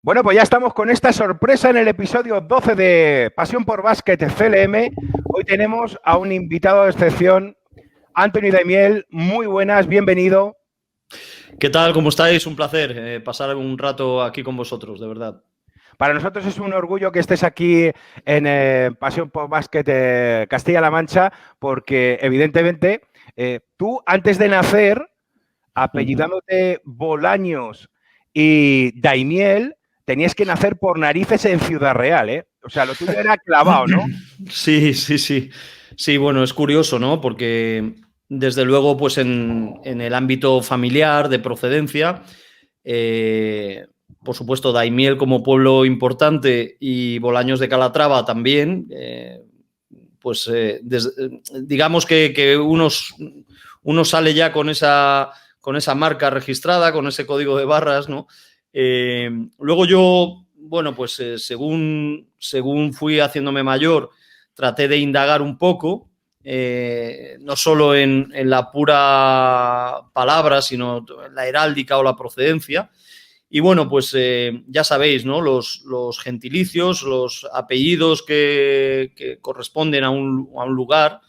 Bueno, pues ya estamos con esta sorpresa en el episodio 12 de Pasión por Básquet CLM. Hoy tenemos a un invitado de excepción, Anthony Daimiel. Muy buenas, bienvenido. ¿Qué tal? ¿Cómo estáis? Un placer pasar un rato aquí con vosotros, de verdad. Para nosotros es un orgullo que estés aquí en Pasión por Básquet Castilla-La Mancha, porque evidentemente tú antes de nacer, apellidándote Bolaños y Daimiel, tenías que nacer por narices en Ciudad Real, ¿eh? O sea, lo tuyo era clavado, ¿no? Sí, sí, sí. Sí, bueno, es curioso, ¿no? Porque desde luego, pues en el ámbito familiar, de procedencia, por supuesto, Daimiel como pueblo importante y Bolaños de Calatrava también, digamos que uno sale ya con esa marca registrada, con ese código de barras, ¿no? Luego yo, bueno, pues según fui haciéndome mayor, traté de indagar un poco, no solo en la pura palabra, sino en la heráldica o la procedencia. Y bueno, pues ya sabéis, ¿no? Los gentilicios, los apellidos que corresponden a un lugar,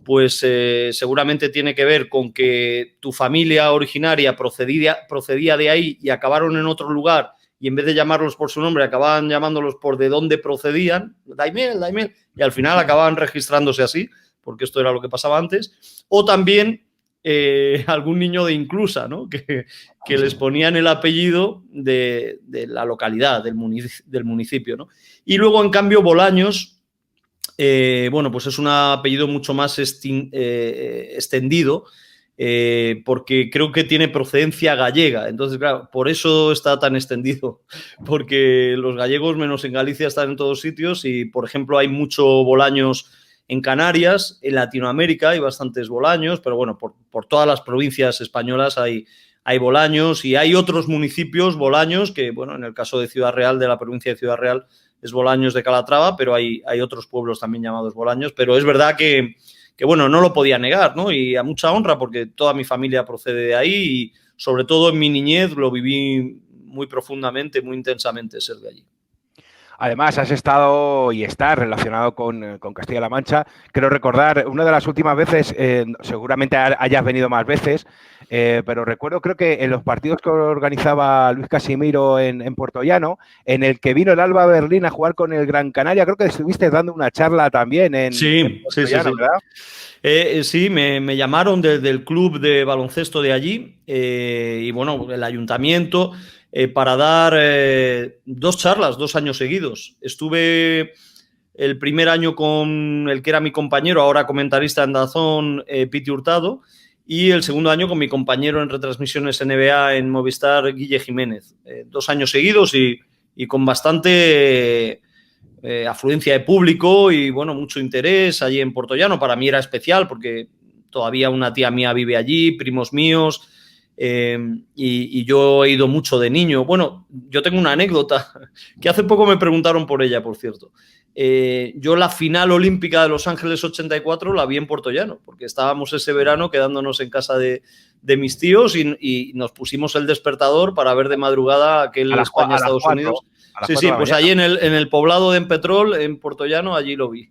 pues seguramente tiene que ver con que tu familia originaria procedía de ahí y acabaron en otro lugar, y en vez de llamarlos por su nombre, acababan llamándolos por de dónde procedían, Daimiel, Daimiel, y al final acababan registrándose así, porque esto era lo que pasaba antes. O también algún niño de inclusa, ¿no? Que les ponían el apellido de la localidad, del municipio, ¿no? Y luego, en cambio, Bolaños, bueno, pues es un apellido mucho más extendido, porque creo que tiene procedencia gallega. Entonces, claro, por eso está tan extendido, porque los gallegos, menos en Galicia, están en todos sitios y, por ejemplo, hay mucho Bolaños en Canarias, en Latinoamérica hay bastantes Bolaños, pero bueno, por todas las provincias españolas hay Bolaños, y hay otros municipios Bolaños que, bueno, en el caso de Ciudad Real, de la provincia de Ciudad Real, es Bolaños de Calatrava, pero hay otros pueblos también llamados Bolaños. Pero es verdad que bueno, no lo podía negar, ¿no? Y a mucha honra, porque toda mi familia procede de ahí y sobre todo en mi niñez lo viví muy profundamente, muy intensamente, ser de allí. Además, has estado y estás relacionado con Castilla-La Mancha. Quiero recordar, una de las últimas veces, seguramente hayas venido más veces, pero recuerdo, creo que en los partidos que organizaba Luis Casimiro en Puerto Llano, en el que vino el Alba Berlín a jugar con el Gran Canaria, creo que estuviste dando una charla también en Sí, sí, Puerto sí, Llano, sí. ¿verdad? Sí, me llamaron desde el club de baloncesto de allí, y bueno, el ayuntamiento, para dar 2 charlas, 2 años seguidos. Estuve el primer año con el que era mi compañero, ahora comentarista en DAZN, Piti Hurtado, y el segundo año con mi compañero en retransmisiones NBA en Movistar, Guille Jiménez. 2 años seguidos y con bastante afluencia de público y, bueno, mucho interés allí en Puerto Llano. Para mí era especial porque todavía una tía mía vive allí, primos míos, y yo he ido mucho de niño. Bueno, yo tengo una anécdota que hace poco me preguntaron por ella, por cierto. Yo la final olímpica de Los Ángeles 84 la vi en Puerto Llano, porque estábamos ese verano quedándonos en casa de mis tíos y nos pusimos el despertador para ver de madrugada aquel A las España-Estados 4, Unidos. a las Sí, 4 sí, de la pues mañana. allí en el poblado de Empetrol, en Puerto Llano, allí lo vi.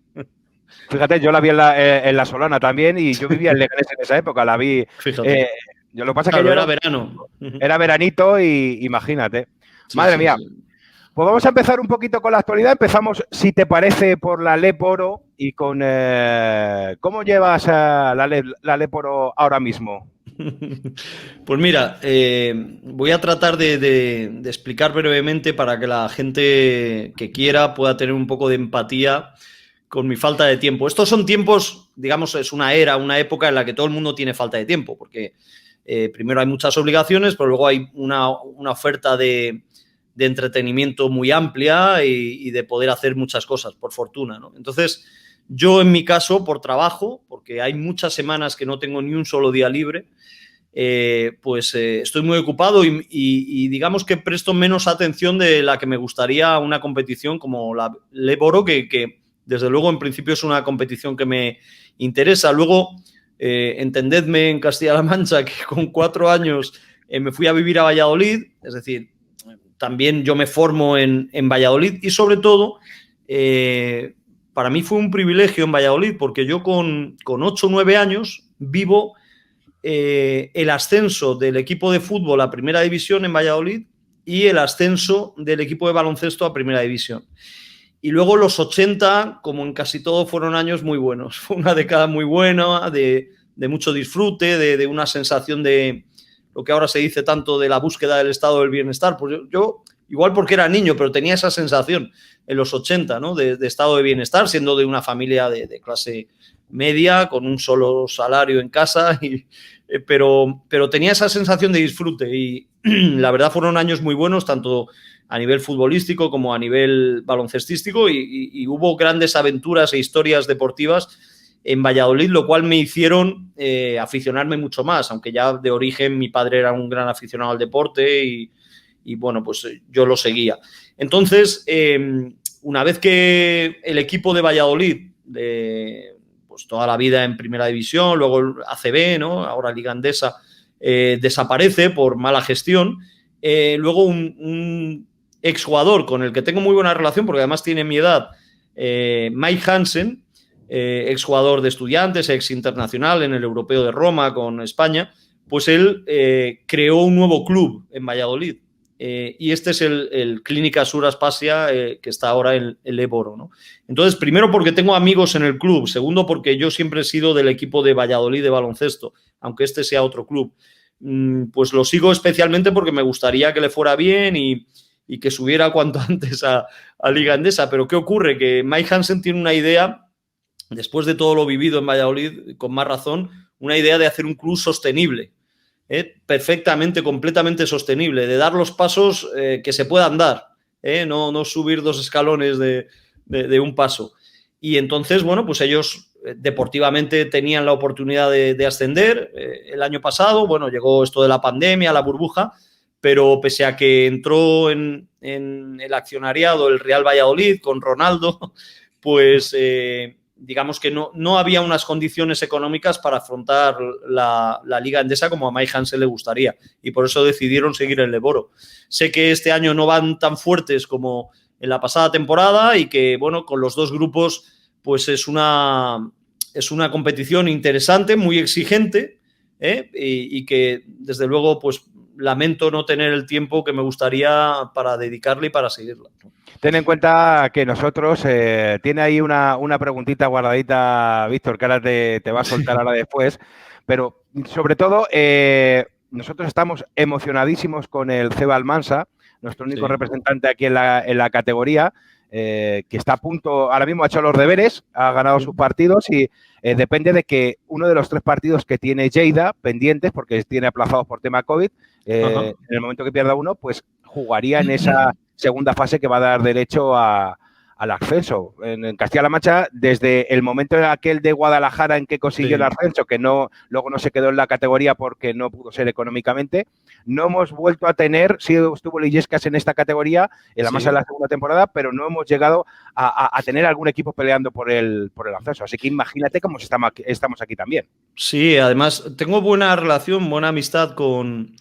Fíjate, yo la vi en la Solana también y yo vivía en Leganés en esa época, la vi. Fíjate. Yo, lo que pasa es que Claro, yo era verano. era veranito y imagínate. Sí, Madre sí, mía. sí. Pues vamos a empezar un poquito con la actualidad. Empezamos, si te parece, por la Leporo y con cómo llevas a la Leporo ahora mismo. Pues mira, voy a tratar de explicar brevemente para que la gente que quiera pueda tener un poco de empatía con mi falta de tiempo. Estos son tiempos, digamos, es una era, una época en la que todo el mundo tiene falta de tiempo, porque primero hay muchas obligaciones, pero luego hay una oferta de entretenimiento muy amplia y de poder hacer muchas cosas, por fortuna, ¿no? Entonces, yo en mi caso, por trabajo, porque hay muchas semanas que no tengo ni un solo día libre, pues estoy muy ocupado y digamos que presto menos atención de la que me gustaría a una competición como la Leboro, que desde luego en principio es una competición que me interesa. Luego, entendedme en Castilla-La Mancha que con 4 años me fui a vivir a Valladolid, es decir, también yo me formo en Valladolid y sobre todo para mí fue un privilegio en Valladolid porque yo con 8 o 9 años vivo el ascenso del equipo de fútbol a Primera División en Valladolid y el ascenso del equipo de baloncesto a Primera División. Y luego los 80, como en casi todo, fueron años muy buenos. Fue una década muy buena, de mucho disfrute, de una sensación de lo que ahora se dice tanto de la búsqueda del estado del bienestar. Pues yo igual porque era niño, pero tenía esa sensación en los 80, ¿no? De estado de bienestar, siendo de una familia de clase media, con un solo salario en casa, pero tenía esa sensación de disfrute y la verdad fueron años muy buenos, tanto a nivel futbolístico como a nivel baloncestístico y hubo grandes aventuras e historias deportivas en Valladolid, lo cual me hicieron aficionarme mucho más, aunque ya de origen mi padre era un gran aficionado al deporte y bueno, pues yo lo seguía. Entonces, una vez que el equipo de Valladolid, pues toda la vida en Primera División, luego el ACB, ¿no? Ahora Liga Endesa, desaparece por mala gestión, luego un exjugador con el que tengo muy buena relación, porque además tiene mi edad, Mike Hansen, exjugador de Estudiantes, ex internacional en el Europeo de Roma con España, pues él creó un nuevo club en Valladolid. Y este es el Clínica Sur Aspasia, que está ahora en el Éboro, ¿no? Entonces, primero porque tengo amigos en el club, segundo porque yo siempre he sido del equipo de Valladolid de baloncesto, aunque este sea otro club. Pues lo sigo especialmente porque me gustaría que le fuera bien y que subiera cuanto antes a Liga Endesa. Pero ¿qué ocurre? Que Mike Hansen tiene una idea, después de todo lo vivido en Valladolid, con más razón, una idea de hacer un club sostenible. Perfectamente, completamente sostenible, de dar los pasos que se puedan dar, no subir 2 escalones de un paso. Y entonces, bueno, pues ellos deportivamente tenían la oportunidad de ascender. El año pasado, bueno, llegó esto de la pandemia, la burbuja, pero pese a que entró en el accionariado el Real Valladolid con Ronaldo, pues digamos que no había unas condiciones económicas para afrontar la Liga Endesa como a Mike Hansen le gustaría y por eso decidieron seguir el Éboro. Sé que este año no van tan fuertes como en la pasada temporada y que, bueno, con los 2 grupos pues es una competición interesante, muy exigente, y que desde luego pues lamento no tener el tiempo que me gustaría para dedicarle y para seguirla. Ten en cuenta que nosotros, tiene ahí una preguntita guardadita, Víctor, que ahora te va a soltar ahora después, pero sobre todo nosotros estamos emocionadísimos con el Ceba Almansa, nuestro único representante aquí en la categoría, que está a punto, ahora mismo ha hecho los deberes, ha ganado sus partidos y depende de que uno de los 3 partidos que tiene Lleida pendientes, porque tiene aplazados por tema COVID, en el momento que pierda uno, pues jugaría en esa segunda fase que va a dar derecho al ascenso. En Castilla-La Mancha, desde el momento en aquel de Guadalajara en que consiguió el ascenso, que luego no se quedó en la categoría porque no pudo ser económicamente, no hemos vuelto a tener, sí estuvo Illescas en esta categoría, en la Mancha en la segunda temporada, pero no hemos llegado a tener algún equipo peleando por el ascenso. Así que imagínate cómo estamos aquí también. Sí, además tengo buena relación, buena amistad con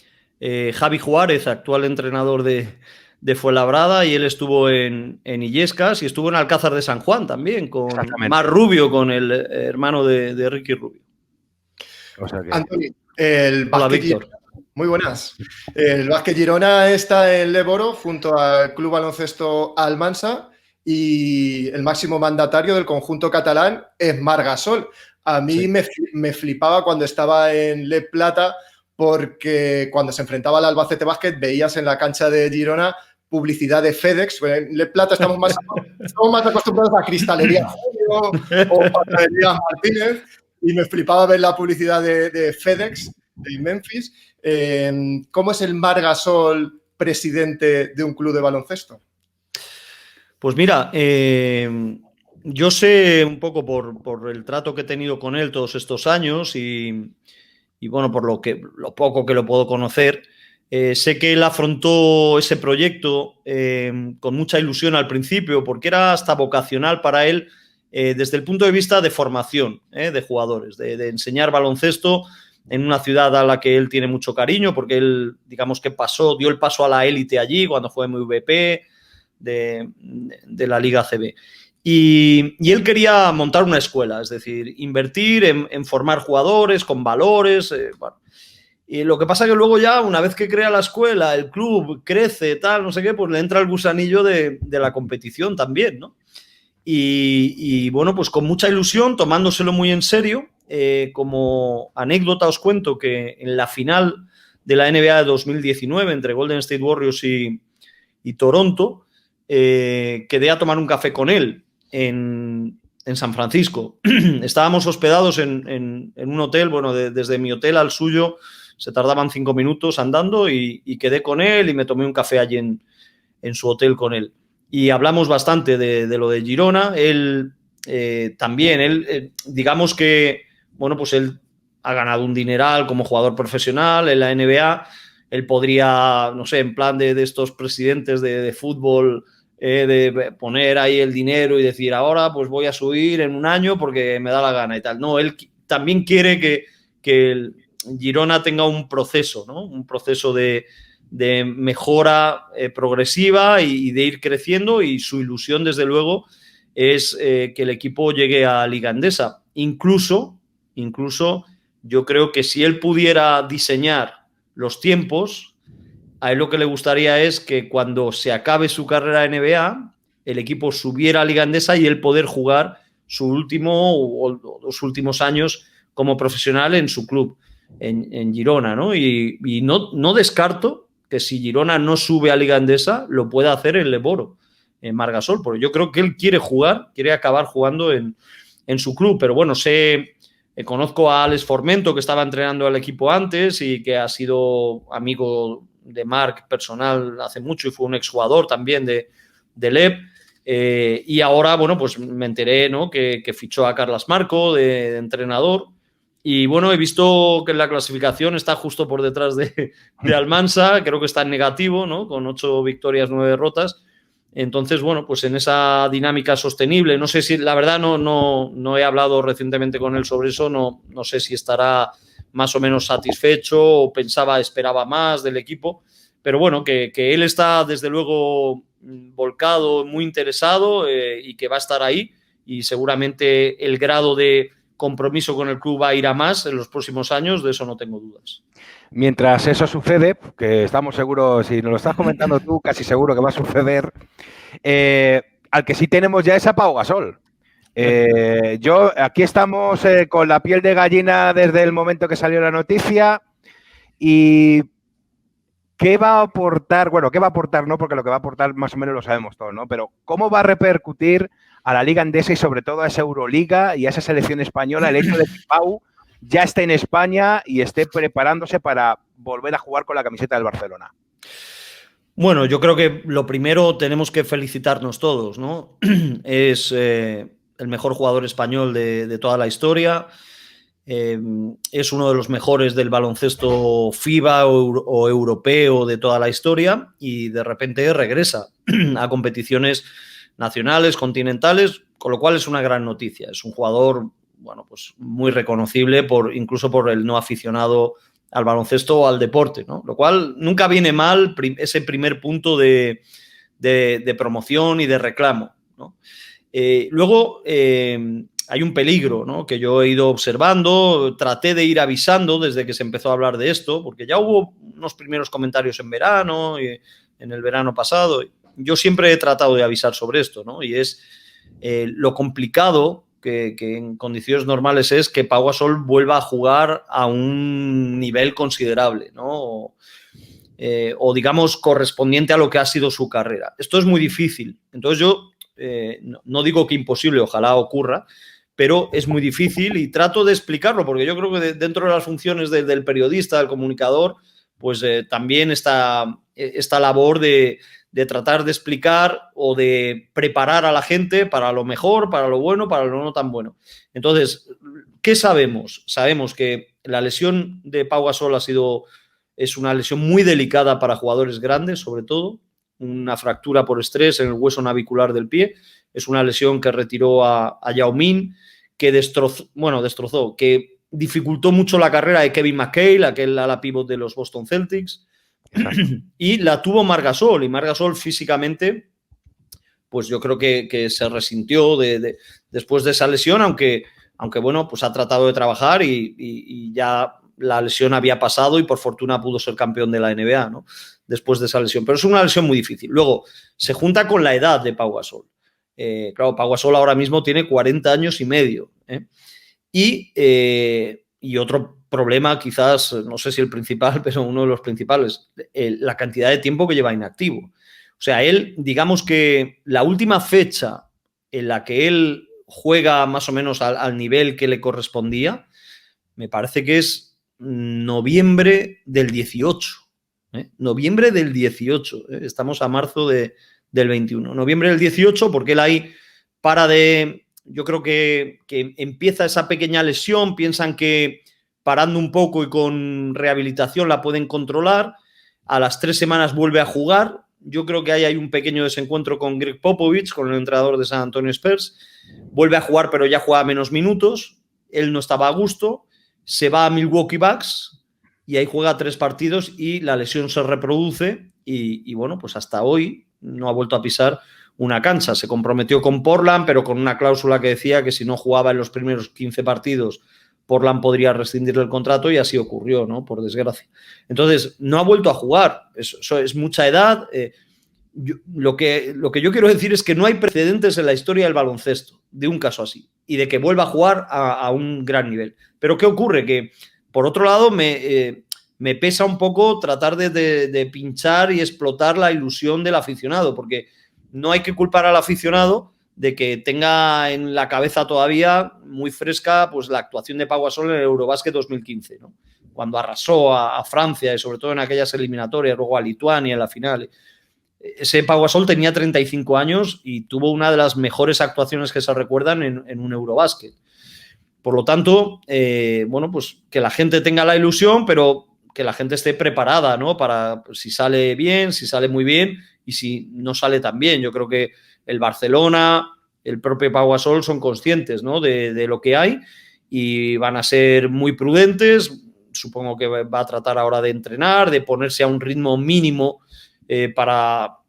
Javi Juárez, actual entrenador de Fuenlabrada, y él estuvo en Illescas y estuvo en Alcázar de San Juan también, con Mar Rubio, con el hermano de Ricky Rubio. O sea que... Antoni, el Básquet Girona. Muy buenas. El Básquet Girona está en el Éboro junto al Club Baloncesto Almansa y el máximo mandatario del conjunto catalán es Marc Gasol. A mí me flipaba cuando estaba en Le Plata, porque cuando se enfrentaba al Albacete Básquet veías en la cancha de Girona publicidad de FedEx. En Le Plata estamos más acostumbrados a Cristalería Julio o Panadería Martínez y me flipaba ver la publicidad de FedEx de Memphis. ¿Cómo es el Marc Gasol presidente de un club de baloncesto? Pues mira, yo sé un poco por el trato que he tenido con él todos estos años y bueno, por lo poco que lo puedo conocer, sé que él afrontó ese proyecto con mucha ilusión al principio, porque era hasta vocacional para él desde el punto de vista de formación de jugadores, de enseñar baloncesto en una ciudad a la que él tiene mucho cariño, porque él, digamos que dio el paso a la élite allí cuando fue MVP de la Liga ACB. Y él quería montar una escuela, es decir, invertir en formar jugadores con valores. Bueno. Y lo que pasa es que luego ya, una vez que crea la escuela, el club crece, tal, no sé qué, pues le entra el gusanillo de la competición también, ¿no? Y bueno, pues con mucha ilusión, tomándoselo muy en serio. Como anécdota os cuento que en la final de la NBA de 2019 entre Golden State Warriors y Toronto, quedé a tomar un café con él en San Francisco. Estábamos hospedados en un hotel, bueno, desde mi hotel al suyo se tardaban 5 minutos andando y quedé con él y me tomé un café allí en su hotel con él. Y hablamos bastante de lo de Girona. Él también, digamos que, bueno, pues él ha ganado un dineral como jugador profesional en la NBA. Él podría, no sé, en plan de estos presidentes de fútbol, de poner ahí el dinero y decir, ahora pues voy a subir en un año porque me da la gana y tal. No, él también quiere que el Girona tenga un proceso, ¿no? Un proceso de mejora progresiva y de ir creciendo, y su ilusión, desde luego, es que el equipo llegue a Liga Endesa. Incluso yo creo que si él pudiera diseñar los tiempos, a él lo que le gustaría es que cuando se acabe su carrera en NBA, el equipo subiera a Liga Endesa y él poder jugar su último o los últimos años como profesional en su club, en Girona, ¿no? Y no descarto que si Girona no sube a Liga Endesa, lo pueda hacer en Leboro, en Margasol, porque yo creo que él quiere acabar jugando en su club. Pero bueno, conozco a Alex Formento, que estaba entrenando al equipo antes y que ha sido amigo de Marc personal hace mucho y fue un exjugador también de LEP. Y ahora, bueno, pues me enteré, ¿no?, que fichó a Carles Marco de entrenador. Y bueno, he visto que en la clasificación está justo por detrás de Almansa, creo que está en negativo, ¿no?, con 8 victorias, 9 derrotas. Entonces, bueno, pues en esa dinámica sostenible, no sé si, la verdad, no he hablado recientemente con él sobre eso, no sé si estará más o menos satisfecho o esperaba más del equipo, pero bueno, que él está desde luego volcado, muy interesado, y que va a estar ahí, y seguramente el grado de compromiso con el club va a ir a más en los próximos años, de eso no tengo dudas. Mientras eso sucede, que estamos seguros, si nos lo estás comentando tú, casi seguro que va a suceder, al que sí tenemos ya es a Pau Gasol. Aquí estamos con la piel de gallina desde el momento que salió la noticia. ¿Y qué va a aportar? Bueno, ¿qué va a aportar? No, porque lo que va a aportar más o menos lo sabemos todos, ¿no? Pero ¿cómo va a repercutir a la Liga Endesa y sobre todo a esa Euroliga y a esa selección española el hecho de que Pau ya esté en España y esté preparándose para volver a jugar con la camiseta del Barcelona? Bueno, yo creo que lo primero tenemos que felicitarnos todos, ¿no? Es el mejor jugador español de toda la historia. Es uno de los mejores del baloncesto FIBA o europeo de toda la historia, y de repente regresa a competiciones nacionales, continentales, con lo cual es una gran noticia. Es un jugador, bueno, pues muy reconocible incluso por el no aficionado al baloncesto o al deporte, ¿no? Lo cual nunca viene mal, ese primer punto de promoción y de reclamo, ¿no? Luego hay un peligro, ¿no?, que yo he ido observando, traté de ir avisando desde que se empezó a hablar de esto, porque ya hubo unos primeros comentarios en verano, y en el verano pasado. Yo siempre he tratado de avisar sobre esto, ¿no? Y es lo complicado que en condiciones normales es que Pau Gasol vuelva a jugar a un nivel considerable, ¿no? O digamos correspondiente a lo que ha sido su carrera. Esto es muy difícil. Entonces yo no digo que imposible, ojalá ocurra, pero es muy difícil y trato de explicarlo, porque yo creo que dentro de las funciones del periodista, del comunicador, pues también está esta labor de tratar de explicar o de preparar a la gente para lo mejor, para lo bueno, para lo no tan bueno. Entonces, ¿qué sabemos? Sabemos que la lesión de Pau Gasol es una lesión muy delicada para jugadores grandes, sobre todo, una fractura por estrés en el hueso navicular del pie. Es una lesión que retiró a Yao Ming, que destrozó, que dificultó mucho la carrera de Kevin McHale, aquel ala pívot de los Boston Celtics, y la tuvo Marc Gasol, y Marc Gasol físicamente, pues yo creo que se resintió después de esa lesión, aunque bueno, pues ha tratado de trabajar y ya la lesión había pasado y por fortuna pudo ser campeón de la NBA, ¿no? Después de esa lesión. Pero es una lesión muy difícil. Luego, se junta con la edad de Pau Gasol. Claro, Pau Gasol ahora mismo tiene 40 años y medio. Y otro problema, quizás, no sé si el principal, pero uno de los principales, la cantidad de tiempo que lleva inactivo. O sea, él, digamos que la última fecha en la que él juega más o menos al nivel que le correspondía, me parece que es noviembre del 18. Noviembre del 18. Estamos a marzo del 21. Noviembre del 18, porque él ahí para de... Yo creo que empieza esa pequeña lesión, piensan que parando un poco y con rehabilitación la pueden controlar, a las 3 semanas vuelve a jugar. Yo creo que ahí hay un pequeño desencuentro con Greg Popovich, con el entrenador de San Antonio Spurs. Vuelve a jugar, pero ya juega menos minutos. Él no estaba a gusto. Se va a Milwaukee Bucks y ahí juega 3 partidos y la lesión se reproduce y bueno, pues hasta hoy no ha vuelto a pisar una cancha. Se comprometió con Portland, pero con una cláusula que decía que si no jugaba en los primeros 15 partidos, Portland podría rescindirle el contrato y así ocurrió, ¿no? Por desgracia. Entonces, no ha vuelto a jugar. Eso es mucha edad. Lo que yo quiero decir es que no hay precedentes en la historia del baloncesto de un caso así y de que vuelva a jugar a un gran nivel. Pero ¿qué ocurre? Que, por otro lado, me pesa un poco tratar de pinchar y explotar la ilusión del aficionado, porque no hay que culpar al aficionado de que tenga en la cabeza todavía muy fresca pues la actuación de Pau Gasol en el Eurobásquet 2015, ¿no? Cuando arrasó a Francia y sobre todo en aquellas eliminatorias, luego a Lituania en la final. Ese Pau Gasol tenía 35 años y tuvo una de las mejores actuaciones que se recuerdan en un Eurobásquet. Por lo tanto, bueno, pues que la gente tenga la ilusión, pero que la gente esté preparada, ¿no? Para pues, si sale bien, si sale muy bien y si no sale tan bien. Yo creo que el Barcelona, el propio Pau Gasol son conscientes, ¿no? de lo que hay y van a ser muy prudentes. Supongo que va a tratar ahora de entrenar, de ponerse a un ritmo mínimo para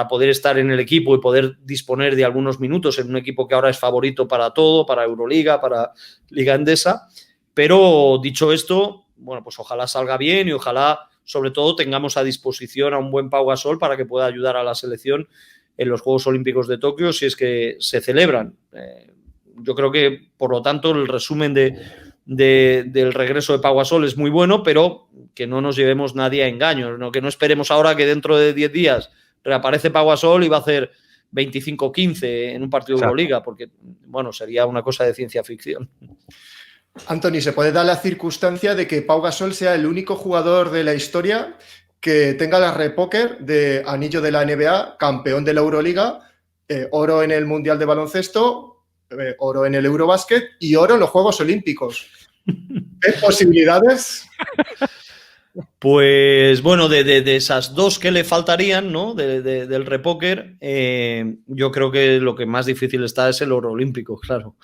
poder estar en el equipo y poder disponer de algunos minutos en un equipo que ahora es favorito para todo, para Euroliga, para Liga Endesa. Pero dicho esto, bueno, pues ojalá salga bien y ojalá, sobre todo, tengamos a disposición a un buen Pau Gasol para que pueda ayudar a la selección en los Juegos Olímpicos de Tokio si es que se celebran. Yo creo que, por lo tanto, el resumen del regreso de Pau Gasol es muy bueno, pero que no nos llevemos nadie a engaños, ¿no? Que no esperemos ahora que dentro de 10 días reaparece Pau Gasol y va a hacer 25-15 en un partido de Euroliga, porque, bueno, sería una cosa de ciencia ficción. Anthony, ¿se puede dar la circunstancia de que Pau Gasol sea el único jugador de la historia que tenga la repóker de anillo de la NBA, campeón de la Euroliga, oro en el Mundial de Baloncesto, oro en el Eurobásquet y oro en los Juegos Olímpicos? ¿Qué posibilidades? Pues bueno, de esas dos que le faltarían, ¿no? Del repóker, yo creo que lo que más difícil está es el oro olímpico, claro.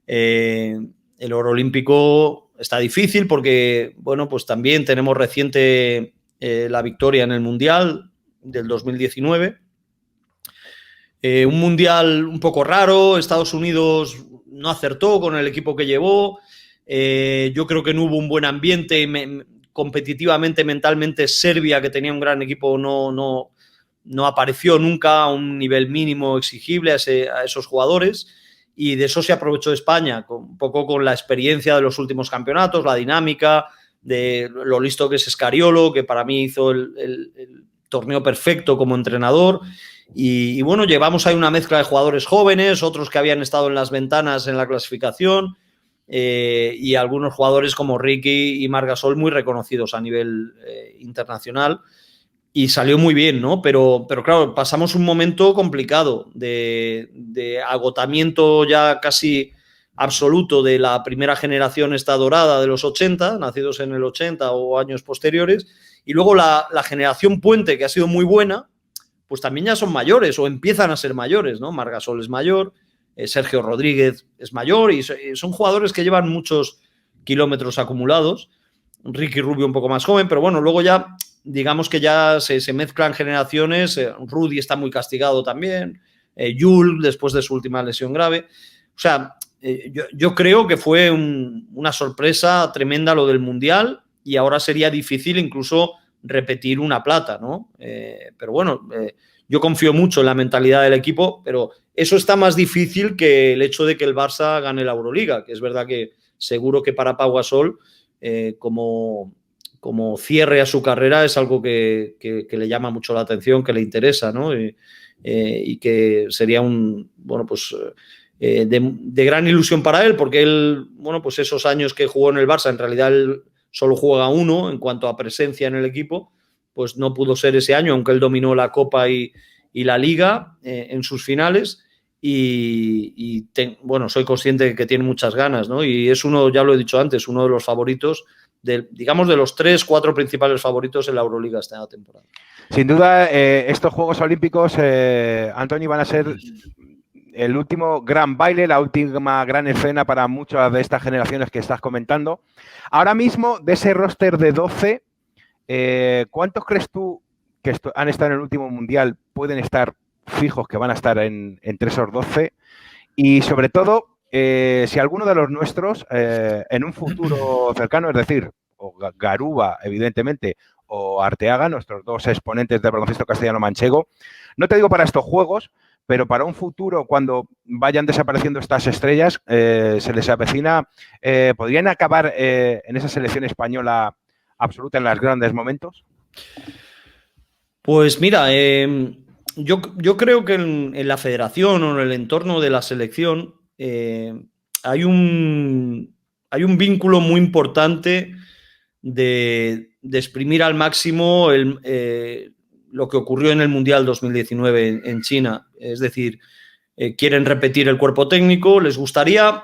El oro olímpico está difícil porque, bueno, pues también tenemos reciente la victoria en el Mundial del 2019. Un Mundial un poco raro, Estados Unidos no acertó con el equipo que llevó, yo creo que no hubo un buen ambiente competitivamente, mentalmente. Serbia, que tenía un gran equipo, no apareció nunca a un nivel mínimo exigible a esos jugadores. Y de eso se aprovechó España, un poco con la experiencia de los últimos campeonatos, la dinámica, de lo listo que es Scariolo, que para mí hizo el torneo perfecto como entrenador. Y bueno, llevamos ahí una mezcla de jugadores jóvenes, otros que habían estado en las ventanas en la clasificación, y algunos jugadores como Ricky y Marc Gasol muy reconocidos a nivel internacional. Y salió muy bien, ¿no? Pero claro, pasamos un momento complicado de agotamiento ya casi absoluto de la primera generación esta dorada de los 80, nacidos en el 80 o años posteriores, y luego la generación puente, que ha sido muy buena, pues también ya son mayores o empiezan a ser mayores, ¿no? Marc Gasol es mayor, Sergio Rodríguez es mayor y son jugadores que llevan muchos kilómetros acumulados. Ricky Rubio un poco más joven, pero bueno, luego ya, digamos que ya se mezclan generaciones. Rudy está muy castigado también. Jules, después de su última lesión grave. O sea, yo creo que fue una sorpresa tremenda lo del Mundial y ahora sería difícil incluso repetir una plata, ¿no? Pero bueno, yo confío mucho en la mentalidad del equipo, pero eso está más difícil que el hecho de que el Barça gane la Euroliga, que es verdad que seguro que para Pau Gasol, como cierre a su carrera, es algo que le llama mucho la atención, que le interesa, ¿no? Y que sería de gran ilusión para él, porque él, bueno, pues esos años que jugó en el Barça, en realidad él solo juega uno en cuanto a presencia en el equipo, pues no pudo ser ese año, aunque él dominó la Copa y la Liga en sus finales. Bueno, soy consciente de que tiene muchas ganas, ¿no? Y es uno, ya lo he dicho antes, uno de los favoritos, digamos, de los 3-4 principales favoritos en la Euroliga esta temporada. Sin duda, estos Juegos Olímpicos, Anthony, van a ser el último gran baile, la última gran escena para muchas de estas generaciones que estás comentando. Ahora mismo, de ese roster de 12, ¿cuántos crees tú que han estado en el último Mundial pueden estar fijos que van a estar entre esos 12? Y sobre todo, si alguno de los nuestros, en un futuro cercano, es decir, o Garuba, evidentemente, o Arteaga, nuestros dos exponentes del baloncesto castellano-manchego, no te digo para estos Juegos, pero para un futuro, cuando vayan desapareciendo estas estrellas, se les avecina, ¿podrían acabar en esa selección española absoluta en los grandes momentos? Pues mira, yo creo que en la federación o en el entorno de la selección hay un vínculo muy importante de exprimir al máximo lo que ocurrió en el Mundial 2019 en China. Es decir, quieren repetir el cuerpo técnico, les gustaría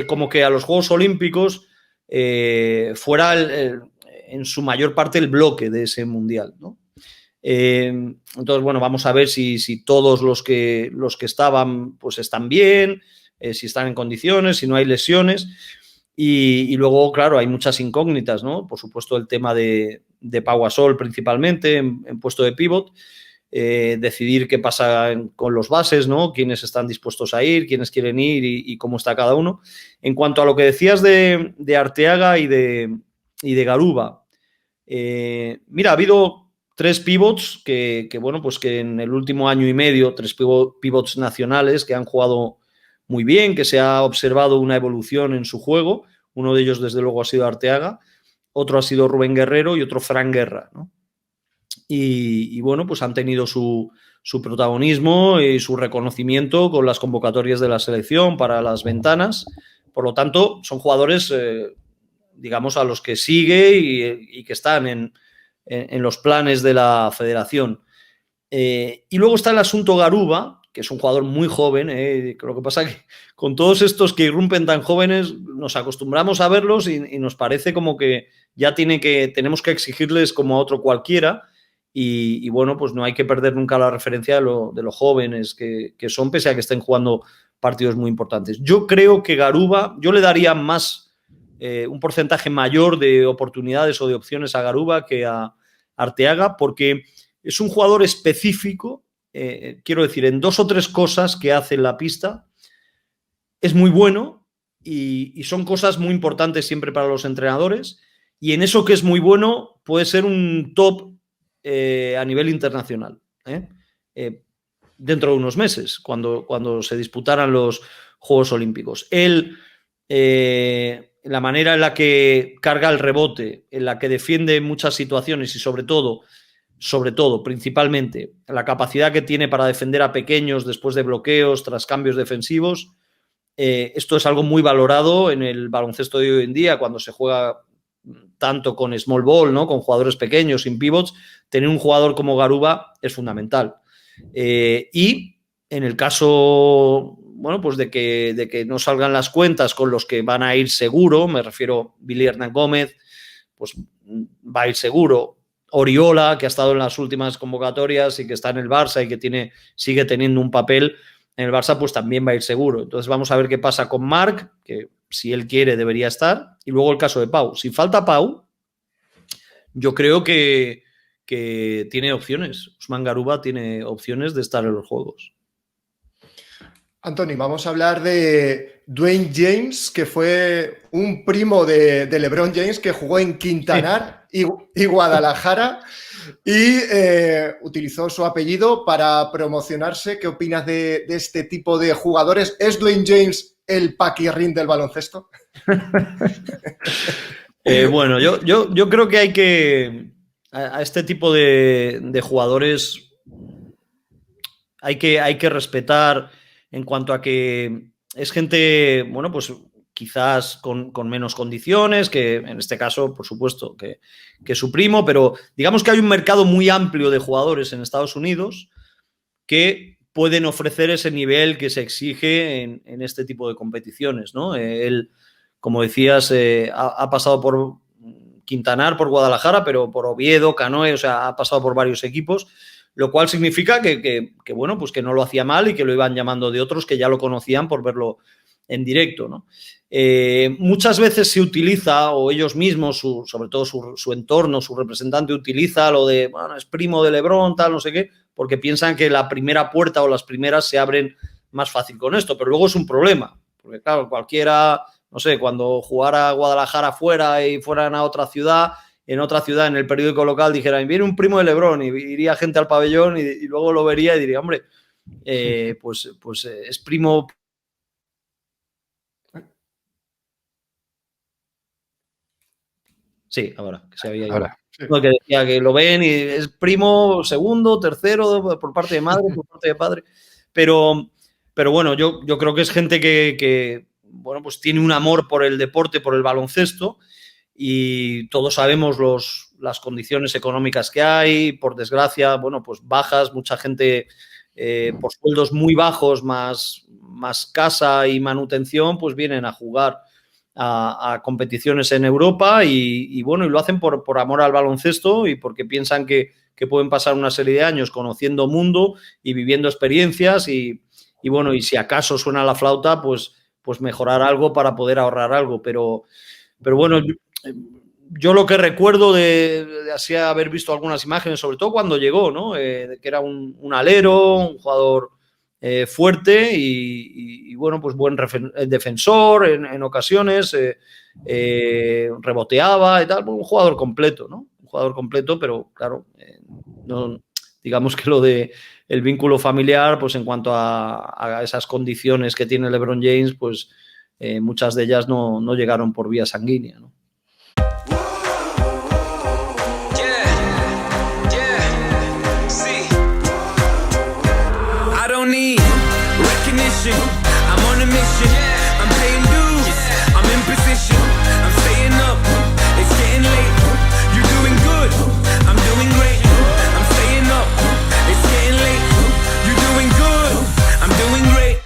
como que a los Juegos Olímpicos fuera en su mayor parte el bloque de ese Mundial, ¿no? Entonces, bueno, vamos a ver si todos los que estaban pues están bien, si están en condiciones, si no hay lesiones. Y luego, claro, hay muchas incógnitas, ¿no? Por supuesto, el tema de Pau Gasol principalmente en puesto de pívot, decidir qué pasa con los bases, ¿no? Quiénes están dispuestos a ir, quiénes quieren ir y cómo está cada uno. En cuanto a lo que decías de Arteaga y de Garuba, mira, ha habido 3 pivots que en el último año y medio, 3 pivots nacionales que han jugado muy bien, que se ha observado una evolución en su juego. Uno de ellos, desde luego, ha sido Arteaga, otro ha sido Rubén Guerrero y otro Fran Guerra, ¿no? Y bueno, pues han tenido su protagonismo y su reconocimiento con las convocatorias de la selección para las ventanas. Por lo tanto, son jugadores, digamos, a los que sigue y que están en los planes de la federación. Y luego está el asunto Garuba, que es un jugador muy joven. Lo que pasa es que con todos estos que irrumpen tan jóvenes nos acostumbramos a verlos y nos parece como que ya tenemos que exigirles como a otro cualquiera y bueno, pues no hay que perder nunca la referencia de lo jóvenes que son, pese a que estén jugando partidos muy importantes. Yo creo que Garuba, yo le daría más, un porcentaje mayor de oportunidades o de opciones a Garuba que a Arteaga, porque es un jugador específico. Quiero decir, en 2 o 3 cosas que hace en la pista es muy bueno y son cosas muy importantes siempre para los entrenadores, y en eso que es muy bueno puede ser un top a nivel internacional dentro de unos meses, cuando se disputaran los Juegos Olímpicos. Él, la manera en la que carga el rebote, en la que defiende muchas situaciones y sobre todo, principalmente, la capacidad que tiene para defender a pequeños después de bloqueos, tras cambios defensivos. Esto es algo muy valorado en el baloncesto de hoy en día, cuando se juega tanto con small ball, ¿no? Con jugadores pequeños, sin pivots. Tener un jugador como Garuba es fundamental. Y en el caso, bueno, pues de que no salgan las cuentas con los que van a ir seguro, me refiero a Billy Hernán Gómez, pues va a ir seguro. Oriola, que ha estado en las últimas convocatorias y que está en el Barça y que sigue teniendo un papel en el Barça, pues también va a ir seguro. Entonces vamos a ver qué pasa con Marc, que si él quiere, debería estar. Y luego el caso de Pau. Si falta Pau, yo creo que tiene opciones. Usman Garuba tiene opciones de estar en los Juegos. Anthony, vamos a hablar de Dwayne James, que fue un primo de LeBron James, que jugó en Quintanar y Guadalajara y utilizó su apellido para promocionarse. ¿Qué opinas de este tipo de jugadores? ¿Es Dwayne James el Paquirrín del baloncesto? Bueno, yo creo que hay que... A este tipo de jugadores hay que respetar en cuanto a que es gente, bueno, pues quizás con menos condiciones, que en este caso, por supuesto, que su primo, pero digamos que hay un mercado muy amplio de jugadores en Estados Unidos que pueden ofrecer ese nivel que se exige en este tipo de competiciones, ¿no? Él, como decías, ha pasado por Quintanar, por Guadalajara, pero por Oviedo, Canoe, o sea, ha pasado por varios equipos, lo cual significa que bueno, pues que no lo hacía mal y que lo iban llamando de otros que ya lo conocían por verlo en directo, ¿no? Muchas veces se utiliza, o ellos mismos, sobre todo su entorno, su representante, utiliza lo de, bueno, es primo de LeBron, tal, no sé qué, porque piensan que la primera puerta o las primeras se abren más fácil con esto, pero luego es un problema, porque claro, cualquiera, no sé, cuando jugara Guadalajara fuera y fueran a otra ciudad, en el periódico local dijeran, viene un primo de LeBron, y iría gente al pabellón y luego lo vería y diría, hombre, pues es primo. Sí, ahora, que se había ido. Ahora. No, que decía que lo ven y es primo, segundo, tercero, por parte de madre, por parte de padre. Pero bueno, yo creo que es gente que bueno, pues tiene un amor por el deporte, por el baloncesto, y todos sabemos las condiciones económicas que hay, por desgracia, bueno, pues bajas, mucha gente por sueldos muy bajos, más casa y manutención, pues vienen a jugar a competiciones en Europa y bueno, y lo hacen por amor al baloncesto y porque piensan que pueden pasar una serie de años conociendo mundo y viviendo experiencias y bueno, y si acaso suena la flauta, pues mejorar algo para poder ahorrar algo, pero bueno, yo lo que recuerdo de así haber visto algunas imágenes, sobre todo cuando llegó, ¿no? Que era un alero, un jugador fuerte y bueno, pues buen defensor en ocasiones, reboteaba y tal, un jugador completo, ¿no? Un jugador completo, pero claro, no, digamos que lo de el vínculo familiar, pues en cuanto a esas condiciones que tiene LeBron James, pues muchas de ellas no llegaron por vía sanguínea, ¿no? I'm on a mission, I'm paying dues, I'm in position, I'm staying up, it's getting late, you're doing good, I'm doing great, I'm staying up, it's getting late, you're doing good, I'm doing great.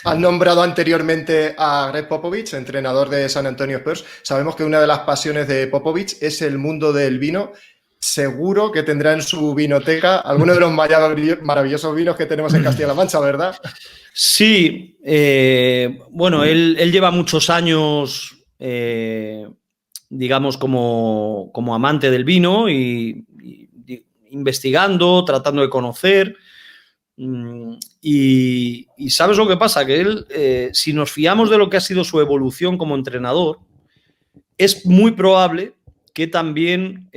Han nombrado anteriormente a Greg Popovich, entrenador de San Antonio Spurs. Sabemos que una de las pasiones de Popovich es el mundo del vino. Seguro que tendrá en su vinoteca alguno de los maravillosos vinos que tenemos en Castilla-La Mancha, ¿verdad? Sí, bueno, él lleva muchos años, digamos, como amante del vino y investigando, tratando de conocer. Y ¿sabes lo que pasa? Que él, si nos fiamos de lo que ha sido su evolución como entrenador, es muy probable que también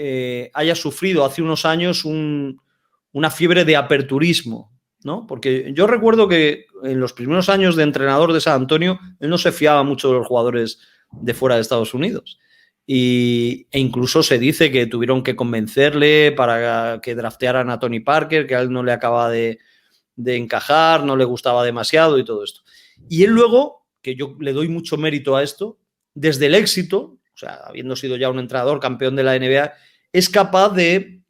haya sufrido hace unos años una fiebre de aperturismo, ¿no? Porque yo recuerdo que en los primeros años de entrenador de San Antonio, él no se fiaba mucho de los jugadores de fuera de Estados Unidos. E incluso se dice que tuvieron que convencerle para que draftearan a Tony Parker, que a él no le acaba de encajar, no le gustaba demasiado y todo esto. Y él luego, que yo le doy mucho mérito a esto, desde el éxito, o sea, habiendo sido ya un entrenador campeón de la NBA, es capaz de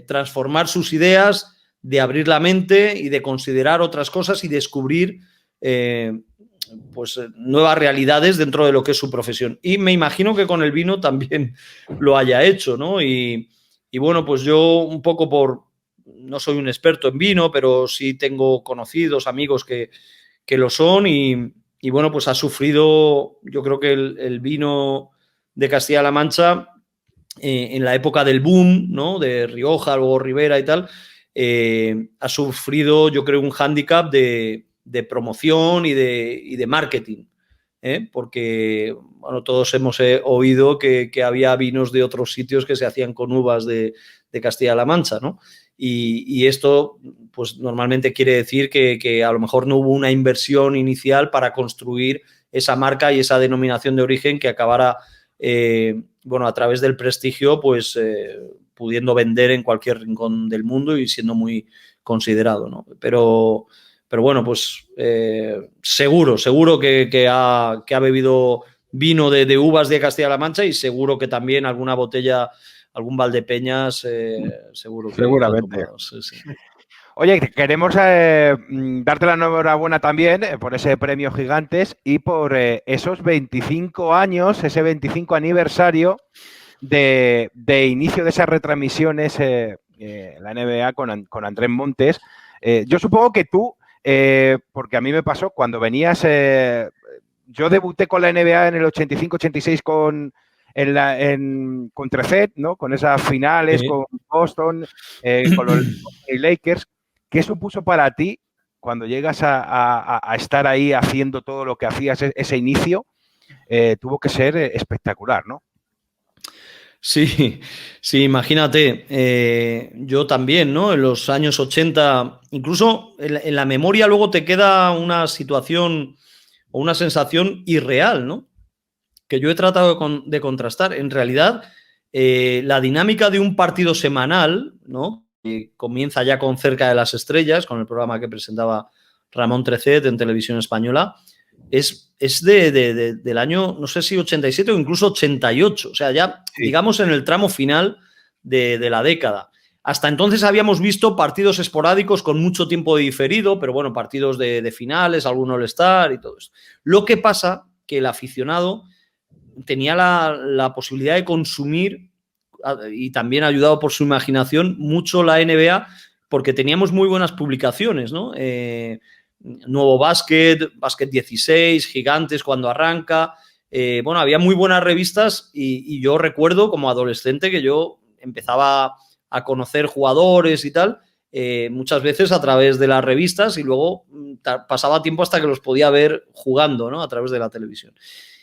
transformar sus ideas, de abrir la mente y de considerar otras cosas y descubrir pues nuevas realidades dentro de lo que es su profesión. Y me imagino que con el vino también lo haya hecho, ¿no? Y bueno, pues yo un poco no soy un experto en vino, pero sí tengo conocidos, amigos que que lo son y bueno, pues ha sufrido, yo creo que el vino de Castilla-La Mancha en la época del boom, ¿no? De Rioja, luego Ribera y tal, ha sufrido, yo creo, un hándicap de promoción y de marketing, porque bueno, todos hemos oído que había vinos de otros sitios que se hacían con uvas de Castilla-La Mancha, ¿no? Y esto, pues normalmente quiere decir que a lo mejor no hubo una inversión inicial para construir esa marca y esa denominación de origen que acabara, bueno, a través del prestigio, pues pudiendo vender en cualquier rincón del mundo y siendo muy considerado, ¿no? Pero bueno, pues seguro que ha bebido vino de uvas de Castilla-La Mancha y seguro que también alguna botella, algún Valdepeñas, seguro que seguramente. ha tomado, sí. Oye, queremos darte la enhorabuena también por ese premio Gigantes y por esos 25 años, ese 25 aniversario de inicio de esas retransmisiones la NBA con Andrés Montes. Yo supongo que tú, porque a mí me pasó cuando venías, yo debuté con la NBA en el 85-86 con Trecet, ¿no? Con esas finales, sí, con Boston, con los Lakers. ¿Qué supuso para ti cuando llegas a estar ahí haciendo todo lo que hacías ese inicio? Tuvo que ser espectacular, ¿no? Sí, imagínate, yo también, ¿no? En los años 80, incluso en la memoria luego te queda una situación o una sensación irreal, ¿no? Que yo he tratado de contrastar. En realidad, la dinámica de un partido semanal, ¿no? Que comienza ya con Cerca de las Estrellas, con el programa que presentaba Ramón Trecet en Televisión Española, es del año, no sé si 87 o incluso 88, o sea, ya sí, digamos en el tramo final de la década. Hasta entonces habíamos visto partidos esporádicos con mucho tiempo de diferido, pero bueno, partidos de finales, algún All-Star y todo eso. Lo que pasa que el aficionado tenía la posibilidad de consumir, y también ayudado por su imaginación, mucho la NBA, porque teníamos muy buenas publicaciones, ¿no? Nuevo Básquet, Básquet 16, Gigantes cuando arranca. Bueno, había muy buenas revistas y yo recuerdo como adolescente que yo empezaba a conocer jugadores y tal, muchas veces a través de las revistas y luego pasaba tiempo hasta que los podía ver jugando, ¿no? A través de la televisión.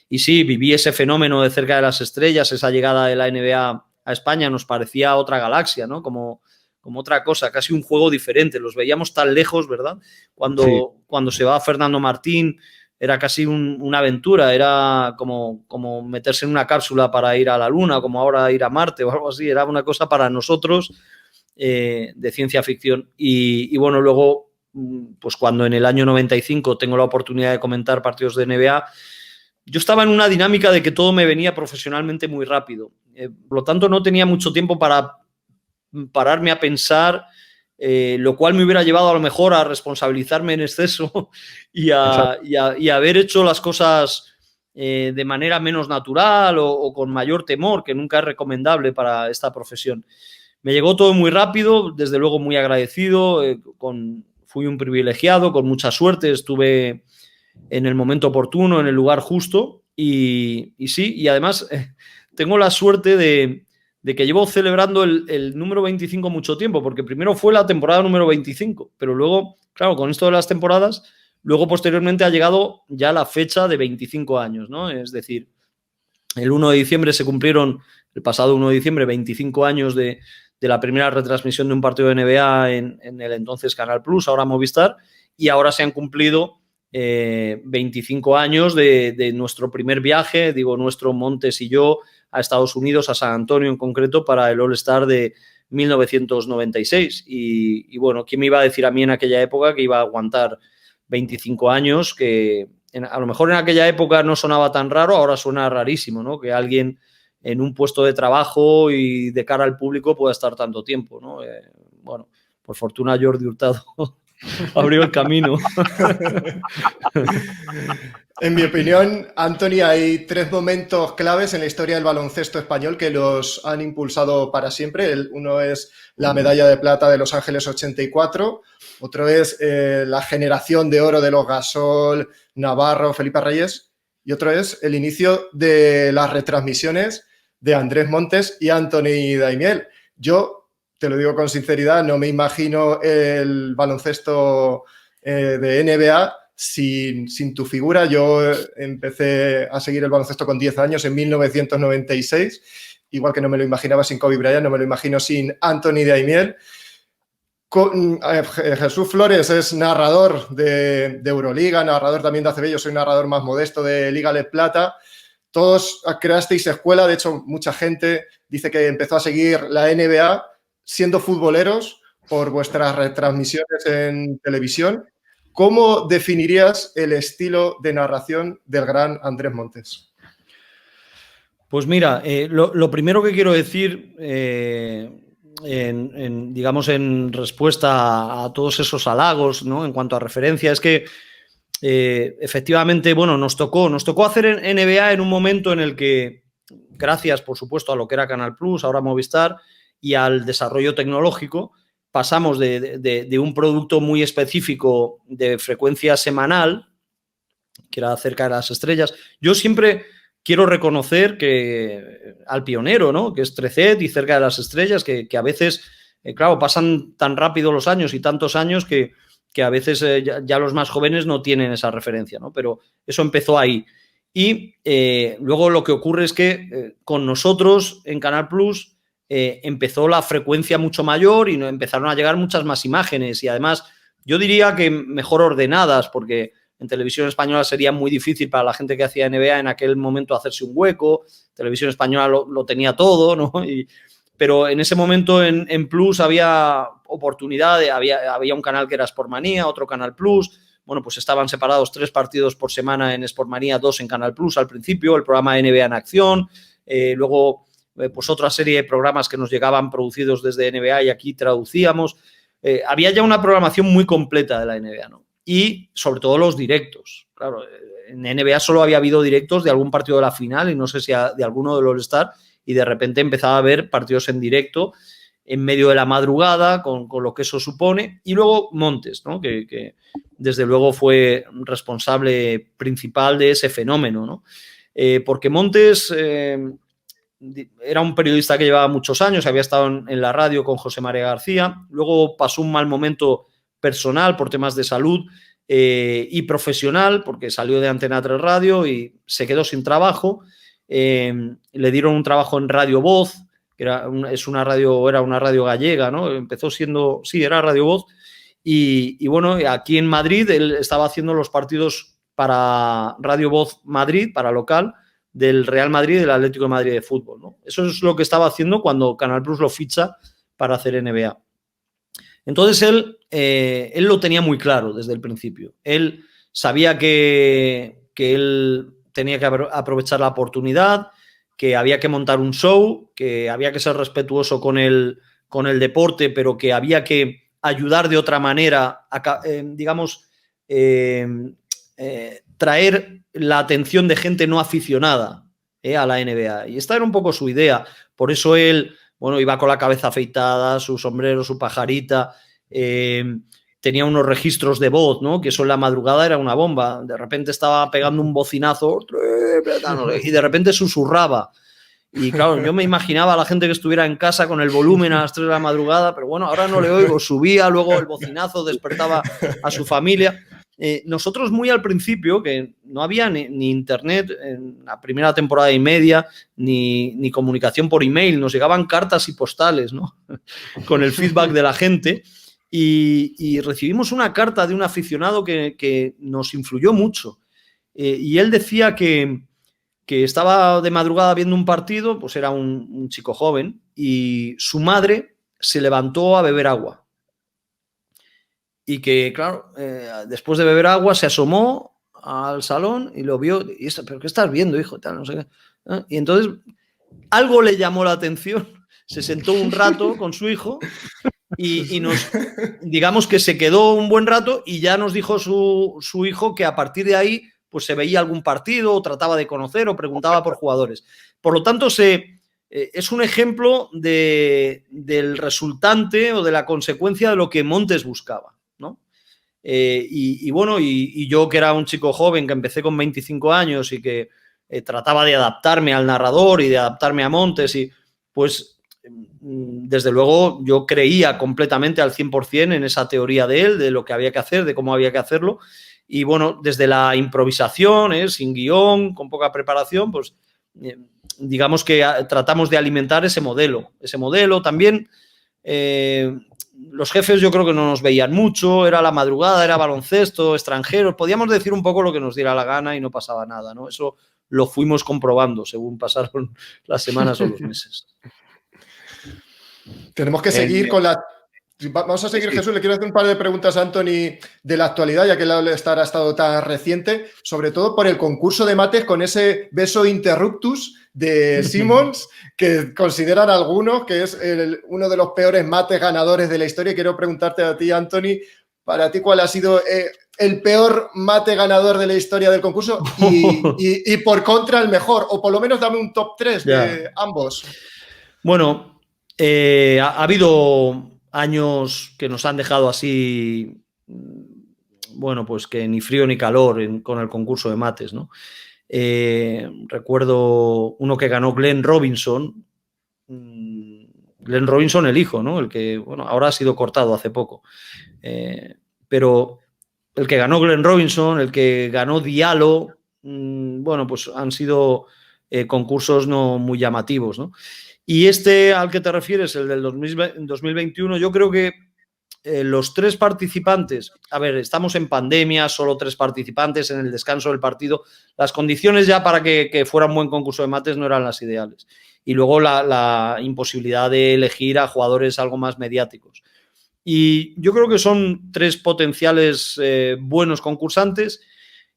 Y sí, viví ese fenómeno de Cerca de las Estrellas, esa llegada de la NBA a España nos parecía otra galaxia, ¿no? Como otra cosa, casi un juego diferente. Los veíamos tan lejos, ¿verdad? Cuando se va Fernando Martín era casi una aventura, era como meterse en una cápsula para ir a la Luna, como ahora ir a Marte o algo así. Era una cosa para nosotros de ciencia ficción. Y bueno, luego, pues cuando en el año 95 tengo la oportunidad de comentar partidos de NBA, yo estaba en una dinámica de que todo me venía profesionalmente muy rápido. Por lo tanto, no tenía mucho tiempo para pararme a pensar, lo cual me hubiera llevado a lo mejor a responsabilizarme en exceso y a haber hecho las cosas de manera menos natural o con mayor temor, que nunca es recomendable para esta profesión. Me llegó todo muy rápido, desde luego muy agradecido, fui un privilegiado, con mucha suerte, estuve en el momento oportuno, en el lugar justo y sí, y además tengo la suerte de que llevo celebrando el número 25 mucho tiempo, porque primero fue la temporada número 25, pero luego, claro, con esto de las temporadas, luego posteriormente ha llegado ya la fecha de 25 años, ¿no? Es decir, el 1 de diciembre se cumplieron, el pasado 1 de diciembre, 25 años de la primera retransmisión de un partido de NBA en el entonces Canal Plus, ahora Movistar, y ahora se han cumplido 25 años de nuestro primer viaje, digo nuestro, Montes y yo, a Estados Unidos, a San Antonio en concreto, para el All-Star de 1996. Y bueno, ¿quién me iba a decir a mí en aquella época que iba a aguantar 25 años? Que a lo mejor en aquella época no sonaba tan raro, ahora suena rarísimo, ¿no? Que alguien en un puesto de trabajo y de cara al público pueda estar tanto tiempo, ¿no? Bueno, por fortuna Jordi Hurtado abrió el camino. En mi opinión, Anthony, hay 3 momentos claves en la historia del baloncesto español que los han impulsado para siempre. Uno es la medalla de plata de Los Ángeles 84, otro es la generación de oro de los Gasol, Navarro, Felipe Reyes, y otro es el inicio de las retransmisiones de Andrés Montes y Anthony Daimiel. Yo, te lo digo con sinceridad, no me imagino el baloncesto de NBA sin tu figura. Yo empecé a seguir el baloncesto con 10 años, en 1996, igual que no me lo imaginaba sin Kobe Bryant, no me lo imagino sin Anthony Daimiel. Jesús Flores es narrador de Euroliga, narrador también de ACB, yo soy narrador más modesto de Liga Les Plata. Todos creasteis escuela, de hecho mucha gente dice que empezó a seguir la NBA siendo futboleros por vuestras retransmisiones en televisión. ¿Cómo definirías el estilo de narración del gran Andrés Montes? Pues mira, lo primero que quiero decir, digamos, en respuesta a todos esos halagos, ¿no? En cuanto a referencia, es que efectivamente, bueno, nos tocó hacer NBA en un momento en el que, gracias, por supuesto, a lo que era Canal Plus, ahora Movistar, y al desarrollo tecnológico, pasamos de un producto muy específico de frecuencia semanal, que era Cerca de las Estrellas. Yo siempre quiero reconocer que al pionero, ¿no? Que es Trecet y Cerca de las Estrellas, que a veces, claro, pasan tan rápido los años y tantos años que a veces ya los más jóvenes no tienen esa referencia, ¿no? Pero eso empezó ahí. Y luego lo que ocurre es que con nosotros en Canal Plus empezó la frecuencia mucho mayor y empezaron a llegar muchas más imágenes y además yo diría que mejor ordenadas, porque en Televisión Española sería muy difícil para la gente que hacía NBA en aquel momento hacerse un hueco. Televisión Española lo tenía todo, ¿no? Pero en ese momento en Plus había oportunidad, había un canal que era Sportmanía, otro Canal Plus. Bueno, pues estaban separados 3 partidos por semana en Sportmanía, 2 en Canal Plus al principio, el programa NBA en acción, luego pues otra serie de programas que nos llegaban producidos desde NBA y aquí traducíamos. Había ya una programación muy completa de la NBA, ¿no? Y sobre todo los directos. Claro, en NBA solo había habido directos de algún partido de la final y no sé si de alguno del All-Star, y de repente empezaba a haber partidos en directo en medio de la madrugada con lo que eso supone. Y luego Montes, ¿no? Que desde luego fue responsable principal de ese fenómeno, ¿no? Porque Montes era un periodista que llevaba muchos años, había estado en la radio con José María García, luego pasó un mal momento personal por temas de salud y profesional, porque salió de Antena 3 Radio y se quedó sin trabajo. Le dieron un trabajo en Radio Voz, que era una radio gallega, ¿no? Empezó siendo, sí, era Radio Voz. Y bueno, aquí en Madrid él estaba haciendo los partidos para Radio Voz Madrid, para local, del Real Madrid y del Atlético de Madrid de fútbol, ¿no? Eso es lo que estaba haciendo cuando Canal Plus lo ficha para hacer NBA. Entonces él lo tenía muy claro desde el principio. Él sabía que él tenía que aprovechar la oportunidad, que había que montar un show, que había que ser respetuoso con el deporte, pero que había que ayudar de otra manera a, digamos, traer la atención de gente no aficionada a la NBA. Y esta era un poco su idea. Por eso él, bueno, iba con la cabeza afeitada, su sombrero, su pajarita, tenía unos registros de voz, ¿no? Que eso en la madrugada era una bomba. De repente estaba pegando un bocinazo y de repente susurraba. Y claro, yo me imaginaba a la gente que estuviera en casa con el volumen a las 3 de la madrugada, pero bueno, ahora no le oigo. Subía, luego el bocinazo despertaba a su familia. Nosotros muy al principio, que no había ni internet en la primera temporada y media, ni comunicación por email, nos llegaban cartas y postales, ¿no? Con el feedback de la gente. Y recibimos una carta de un aficionado que nos influyó mucho. Y él decía que estaba de madrugada viendo un partido, pues era un chico joven, y su madre se levantó a beber agua. Y que, claro, después de beber agua se asomó al salón y lo vio. Y ¿pero qué estás viendo, hijo? Tal, no sé qué. Y entonces algo le llamó la atención. Se sentó un rato con su hijo y nos, digamos que se quedó un buen rato y ya nos dijo su hijo que a partir de ahí pues se veía algún partido, o trataba de conocer, o preguntaba por jugadores. Por lo tanto, es un ejemplo del resultante o de la consecuencia de lo que Montes buscaba, ¿no? Y yo, que era un chico joven, que empecé con 25 años y que trataba de adaptarme al narrador y de adaptarme a Montes, y pues desde luego yo creía completamente al 100% en esa teoría de él, de lo que había que hacer, de cómo había que hacerlo. Y bueno, desde la improvisación, sin guión, con poca preparación, pues digamos que tratamos de alimentar ese modelo. Ese modelo también, los jefes yo creo que no nos veían mucho, era la madrugada, era baloncesto, extranjeros, podíamos decir un poco lo que nos diera la gana y no pasaba nada, ¿no? Eso lo fuimos comprobando según pasaron las semanas o los meses. Tenemos que seguir con la... Vamos a seguir, sí. Jesús, le quiero hacer un par de preguntas a Anthony de la actualidad, ya que el All-Star ha estado tan reciente, sobre todo por el concurso de mates con ese beso interruptus de Simmons, que consideran algunos que es uno de los peores mates ganadores de la historia. Y quiero preguntarte a ti, Anthony, para ti, ¿cuál ha sido el peor mate ganador de la historia del concurso? Y por contra, el mejor, o por lo menos dame un top 3 de ambos. Bueno, ha habido años que nos han dejado así, bueno, pues que ni frío ni calor con el concurso de mates, ¿no? Recuerdo uno que ganó Glenn Robinson el hijo, ¿no? El que, bueno, ahora ha sido cortado hace poco, pero el que ganó Glenn Robinson, el que ganó Diallo, bueno, pues han sido concursos no muy llamativos, ¿no? Y este al que te refieres, el del 2021, yo creo que los 3 participantes, a ver, estamos en pandemia, solo 3 participantes en el descanso del partido, las condiciones ya para que fuera un buen concurso de mates no eran las ideales. Y luego la imposibilidad de elegir a jugadores algo más mediáticos. Y yo creo que son 3 potenciales buenos concursantes.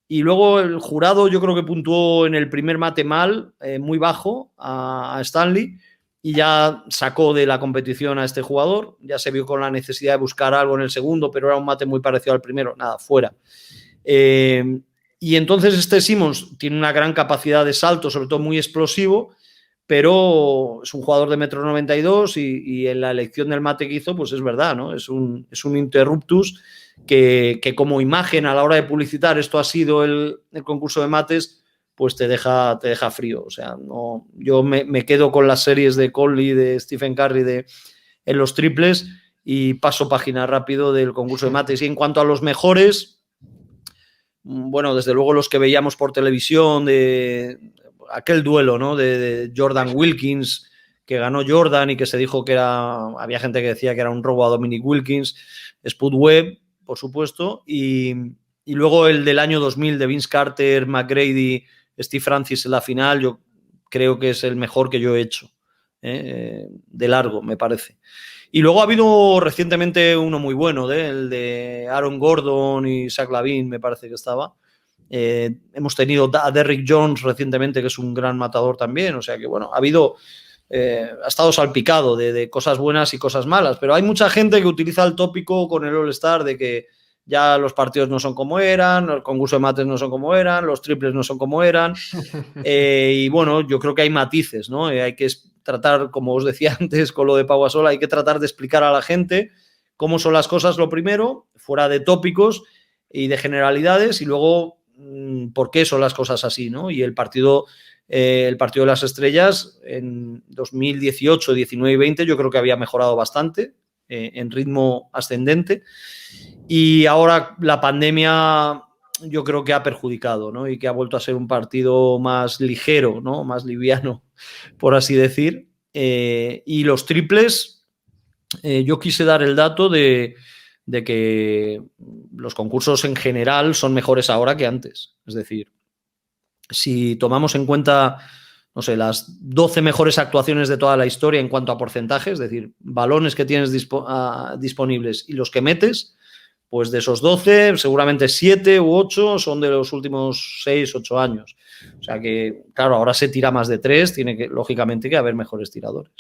Y luego el jurado yo creo que puntuó en el primer mate mal, muy bajo a Stanley, y ya sacó de la competición a este jugador. Ya se vio con la necesidad de buscar algo en el segundo, pero era un mate muy parecido al primero. Nada, fuera. Y entonces este Simmons tiene una gran capacidad de salto, sobre todo muy explosivo, pero es un jugador de 1,92 m y en la elección del mate que hizo, pues es verdad, ¿no? Es un interruptus que como imagen a la hora de publicitar esto ha sido el concurso de mates, pues te deja frío. O sea, no, yo me quedo con las series de Conley, de Stephen Curry en los triples y paso página rápido del concurso de mates. Y en cuanto a los mejores, bueno, desde luego los que veíamos por televisión, de aquel duelo, ¿no? de Jordan Wilkins, que ganó Jordan y que se dijo que había gente que decía que era un robo a Dominic Wilkins, Spud Webb, por supuesto, y luego el del año 2000 de Vince Carter, McGrady, Steve Francis en la final, yo creo que es el mejor que yo he hecho, de largo, me parece. Y luego ha habido recientemente uno muy bueno, el de Aaron Gordon y Zach LaVine, me parece que estaba. Hemos tenido a Derrick Jones recientemente, que es un gran matador también, o sea que bueno, ha estado salpicado de cosas buenas y cosas malas, pero hay mucha gente que utiliza el tópico con el All-Star de que ya los partidos no son como eran, el concurso de mates no son como eran, los triples no son como eran, y bueno, yo creo que hay matices, ¿no? Hay que tratar, como os decía antes con lo de Pau Gasol, hay que tratar de explicar a la gente cómo son las cosas lo primero, fuera de tópicos y de generalidades, y luego por qué son las cosas así, ¿no? Y el partido de las estrellas en 2018, 19 y 20 yo creo que había mejorado bastante en ritmo ascendente, y ahora la pandemia yo creo que ha perjudicado, ¿no? Y que ha vuelto a ser un partido más ligero, ¿no? Más liviano, por así decir. Y los triples, yo quise dar el dato de que los concursos en general son mejores ahora que antes. Es decir, si tomamos en cuenta, no sé, las 12 mejores actuaciones de toda la historia en cuanto a porcentaje, es decir, balones que tienes disponibles y los que metes, pues de esos 12, seguramente 7 u 8 son de los últimos 6, 8 años. O sea que, claro, ahora se tira más de 3, tiene que, lógicamente, que haber mejores tiradores.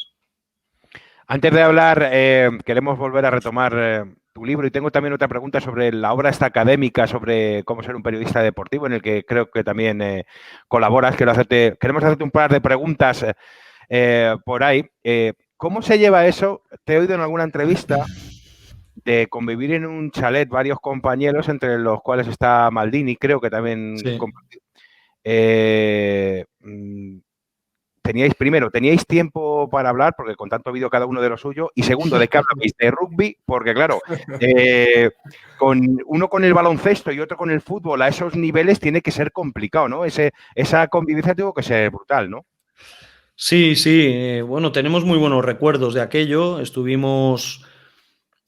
Antes de hablar, queremos volver a retomar tu libro y tengo también otra pregunta sobre la obra esta académica sobre cómo ser un periodista deportivo, en el que creo que también colaboras. Queremos hacerte un par de preguntas por ahí. ¿Cómo se lleva eso? Te he oído en alguna entrevista de convivir en un chalet varios compañeros, entre los cuales está Maldini, creo que también. Sí. ¿Teníais tiempo para hablar? Porque con tanto vídeo cada uno de lo suyo. Y segundo, ¿de qué hablabais? ¿De rugby? Porque claro, uno con el baloncesto y otro con el fútbol a esos niveles tiene que ser complicado, ¿no? Esa convivencia tuvo que ser brutal, ¿no? Sí, sí. Bueno, tenemos muy buenos recuerdos de aquello. Estuvimos...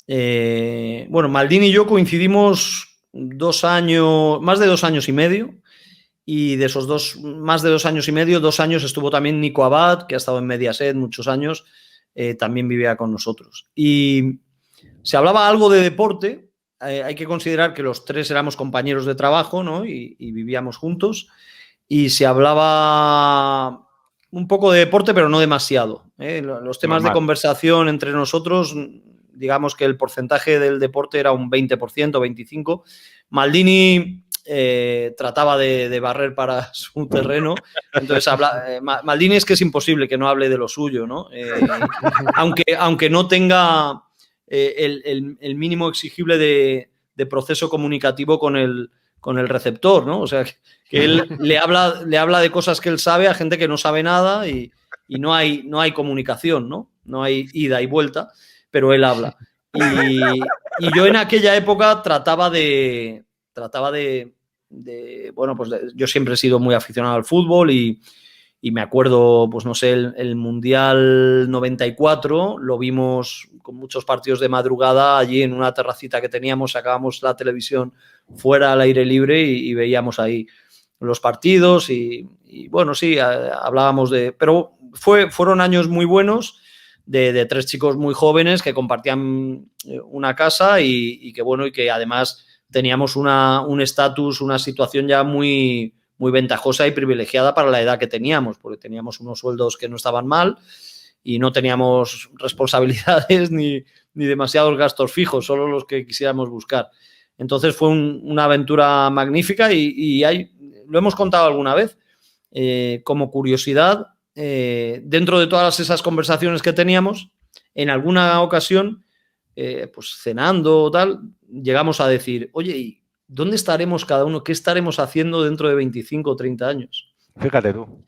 bueno, Maldini y yo coincidimos 2 años, más de 2 años y medio. Y de esos más de 2 años y medio, 2 años estuvo también Nico Abad, que ha estado en Mediaset muchos años, también vivía con nosotros. Y se hablaba algo de deporte. Hay que considerar que los 3 éramos compañeros de trabajo, ¿no? Y vivíamos juntos. Y se hablaba un poco de deporte, pero no demasiado. Los temas de conversación entre nosotros, digamos que el porcentaje del deporte era un 20%, 25%. Maldini... trataba de barrer para su terreno, entonces Maldini es que es imposible que no hable de lo suyo, ¿no? Aunque no tenga el mínimo exigible de proceso comunicativo con el receptor, ¿no? O sea, que él le habla de cosas que él sabe a gente que no sabe nada y no hay comunicación, ¿no? No hay ida y vuelta, pero él habla. Y yo en aquella época trataba de bueno, pues yo siempre he sido muy aficionado al fútbol y me acuerdo, pues no sé, el Mundial 94 lo vimos con muchos partidos de madrugada allí en una terracita que teníamos, sacábamos la televisión fuera al aire libre y veíamos ahí los partidos y bueno, sí, hablábamos de... Pero fueron años muy buenos de 3 chicos muy jóvenes que compartían una casa y que bueno, y que además... teníamos un estatus, una situación ya muy, muy ventajosa y privilegiada para la edad que teníamos, porque teníamos unos sueldos que no estaban mal y no teníamos responsabilidades ni demasiados gastos fijos, solo los que quisiéramos buscar. Entonces fue una aventura magnífica y lo hemos contado alguna vez. Como curiosidad, dentro de todas esas conversaciones que teníamos, en alguna ocasión, pues cenando o tal, llegamos a decir, oye, ¿y dónde estaremos cada uno? ¿Qué estaremos haciendo dentro de 25 o 30 años? Fíjate tú.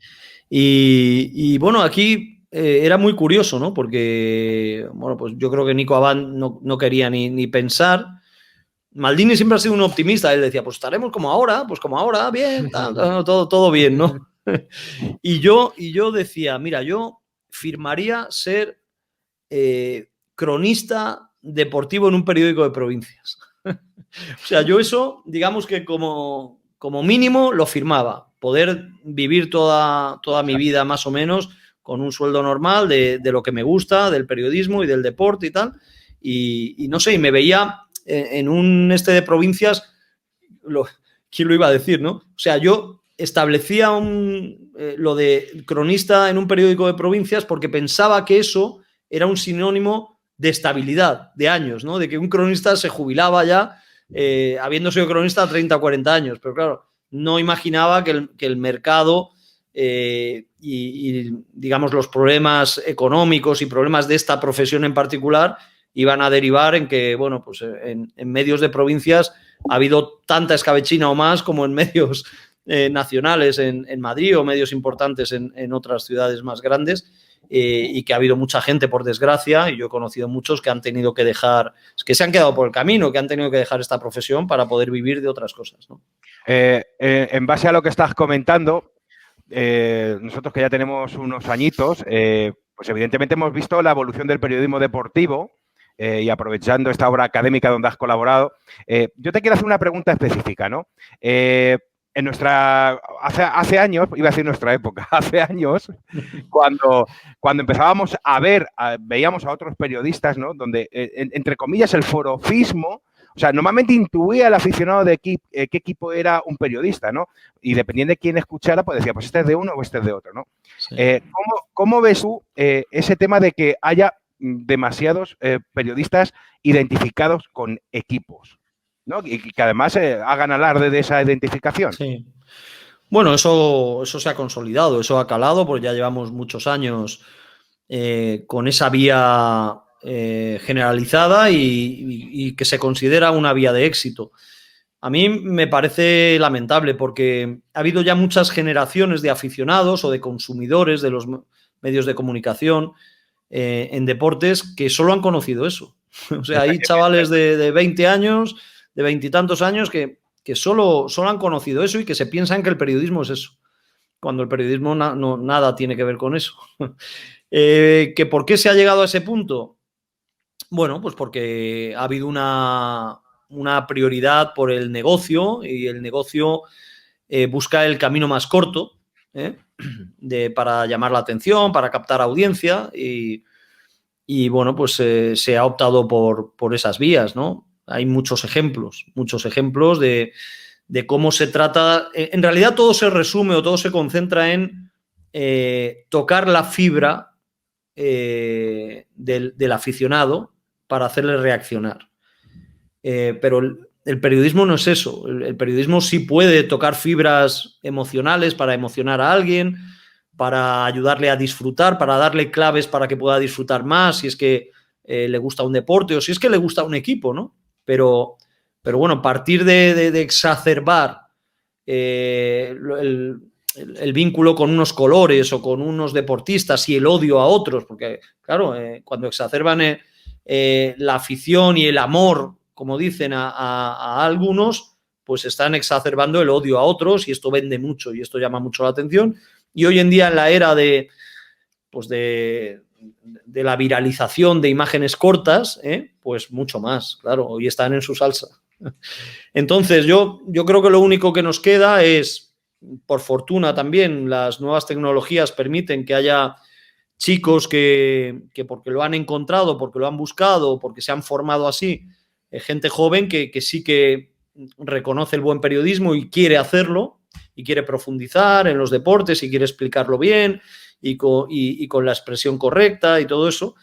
Y bueno, aquí era muy curioso, ¿no? Porque, bueno, pues yo creo que Nico Abad no quería ni pensar. Maldini siempre ha sido un optimista. Él decía, pues estaremos como ahora, bien, todo bien, ¿no? Y yo decía, mira, yo firmaría ser cronista deportivo en un periódico de provincias. O sea, yo eso, digamos que como mínimo lo firmaba. Poder vivir toda mi vida más o menos con un sueldo normal de lo que me gusta, del periodismo y del deporte y tal. Y no sé, y me veía en un de provincias, ¿quién lo iba a decir, no? O sea, yo establecía lo de cronista en un periódico de provincias porque pensaba que eso era un sinónimo de estabilidad, de años, ¿no? De que un cronista se jubilaba ya habiendo sido cronista a 30 o 40 años. Pero claro, no imaginaba que el mercado y, digamos, los problemas económicos y problemas de esta profesión en particular iban a derivar en que, bueno, pues en medios de provincias ha habido tanta escabechina o más como en medios nacionales en Madrid o medios importantes en otras ciudades más grandes. Y que ha habido mucha gente, por desgracia, y yo he conocido muchos que han tenido que dejar, que se han quedado por el camino, que han tenido que dejar esta profesión para poder vivir de otras cosas, ¿no? En base a lo que estás comentando, nosotros que ya tenemos unos añitos, pues evidentemente hemos visto la evolución del periodismo deportivo y aprovechando esta obra académica donde has colaborado, yo te quiero hacer una pregunta específica, ¿no? En hace años, iba a decir nuestra época, hace años, cuando empezábamos veíamos a otros periodistas, ¿no? Donde, entre comillas, el forofismo, o sea, normalmente intuía el aficionado de qué equipo era un periodista, ¿no? Y dependiendo de quién escuchara, pues decía, pues este es de uno o este es de otro, ¿no? Sí. ¿Cómo ves tú ese tema de que haya demasiados periodistas identificados con equipos, ¿no? Y que además hagan alarde de esa identificación. Sí. Bueno, eso se ha consolidado, eso ha calado, porque ya llevamos muchos años con esa vía generalizada y que se considera una vía de éxito. A mí me parece lamentable porque ha habido ya muchas generaciones de aficionados o de consumidores de los medios de comunicación en deportes que solo han conocido eso. O sea, hay chavales de 20 años, de 20 y tantos años que solo han conocido eso y que se piensan que el periodismo es eso, cuando el periodismo nada tiene que ver con eso. ¿Que por qué se ha llegado a ese punto? Bueno, pues porque ha habido una prioridad por el negocio y el negocio busca el camino más corto para llamar la atención, para captar audiencia y bueno, pues se ha optado por esas vías, ¿no? Hay muchos ejemplos de cómo se trata. En realidad todo se resume o todo se concentra en tocar la fibra del aficionado para hacerle reaccionar. Pero el periodismo no es eso. El periodismo sí puede tocar fibras emocionales para emocionar a alguien, para ayudarle a disfrutar, para darle claves para que pueda disfrutar más si es que le gusta un deporte o si es que le gusta un equipo, ¿no? Pero bueno, partir de exacerbar el vínculo con unos colores o con unos deportistas y el odio a otros, porque claro, cuando exacerban la afición y el amor, como dicen a algunos, pues están exacerbando el odio a otros y esto vende mucho y esto llama mucho la atención. Y hoy en día, en la era de la viralización de imágenes cortas, pues mucho más, claro, hoy están en su salsa. Entonces, yo creo que lo único que nos queda es, por fortuna también, las nuevas tecnologías permiten que haya chicos que porque lo han encontrado, porque lo han buscado, porque se han formado así, gente joven que sí que reconoce el buen periodismo y quiere hacerlo y quiere profundizar en los deportes y quiere explicarlo bien y con la expresión correcta y todo eso.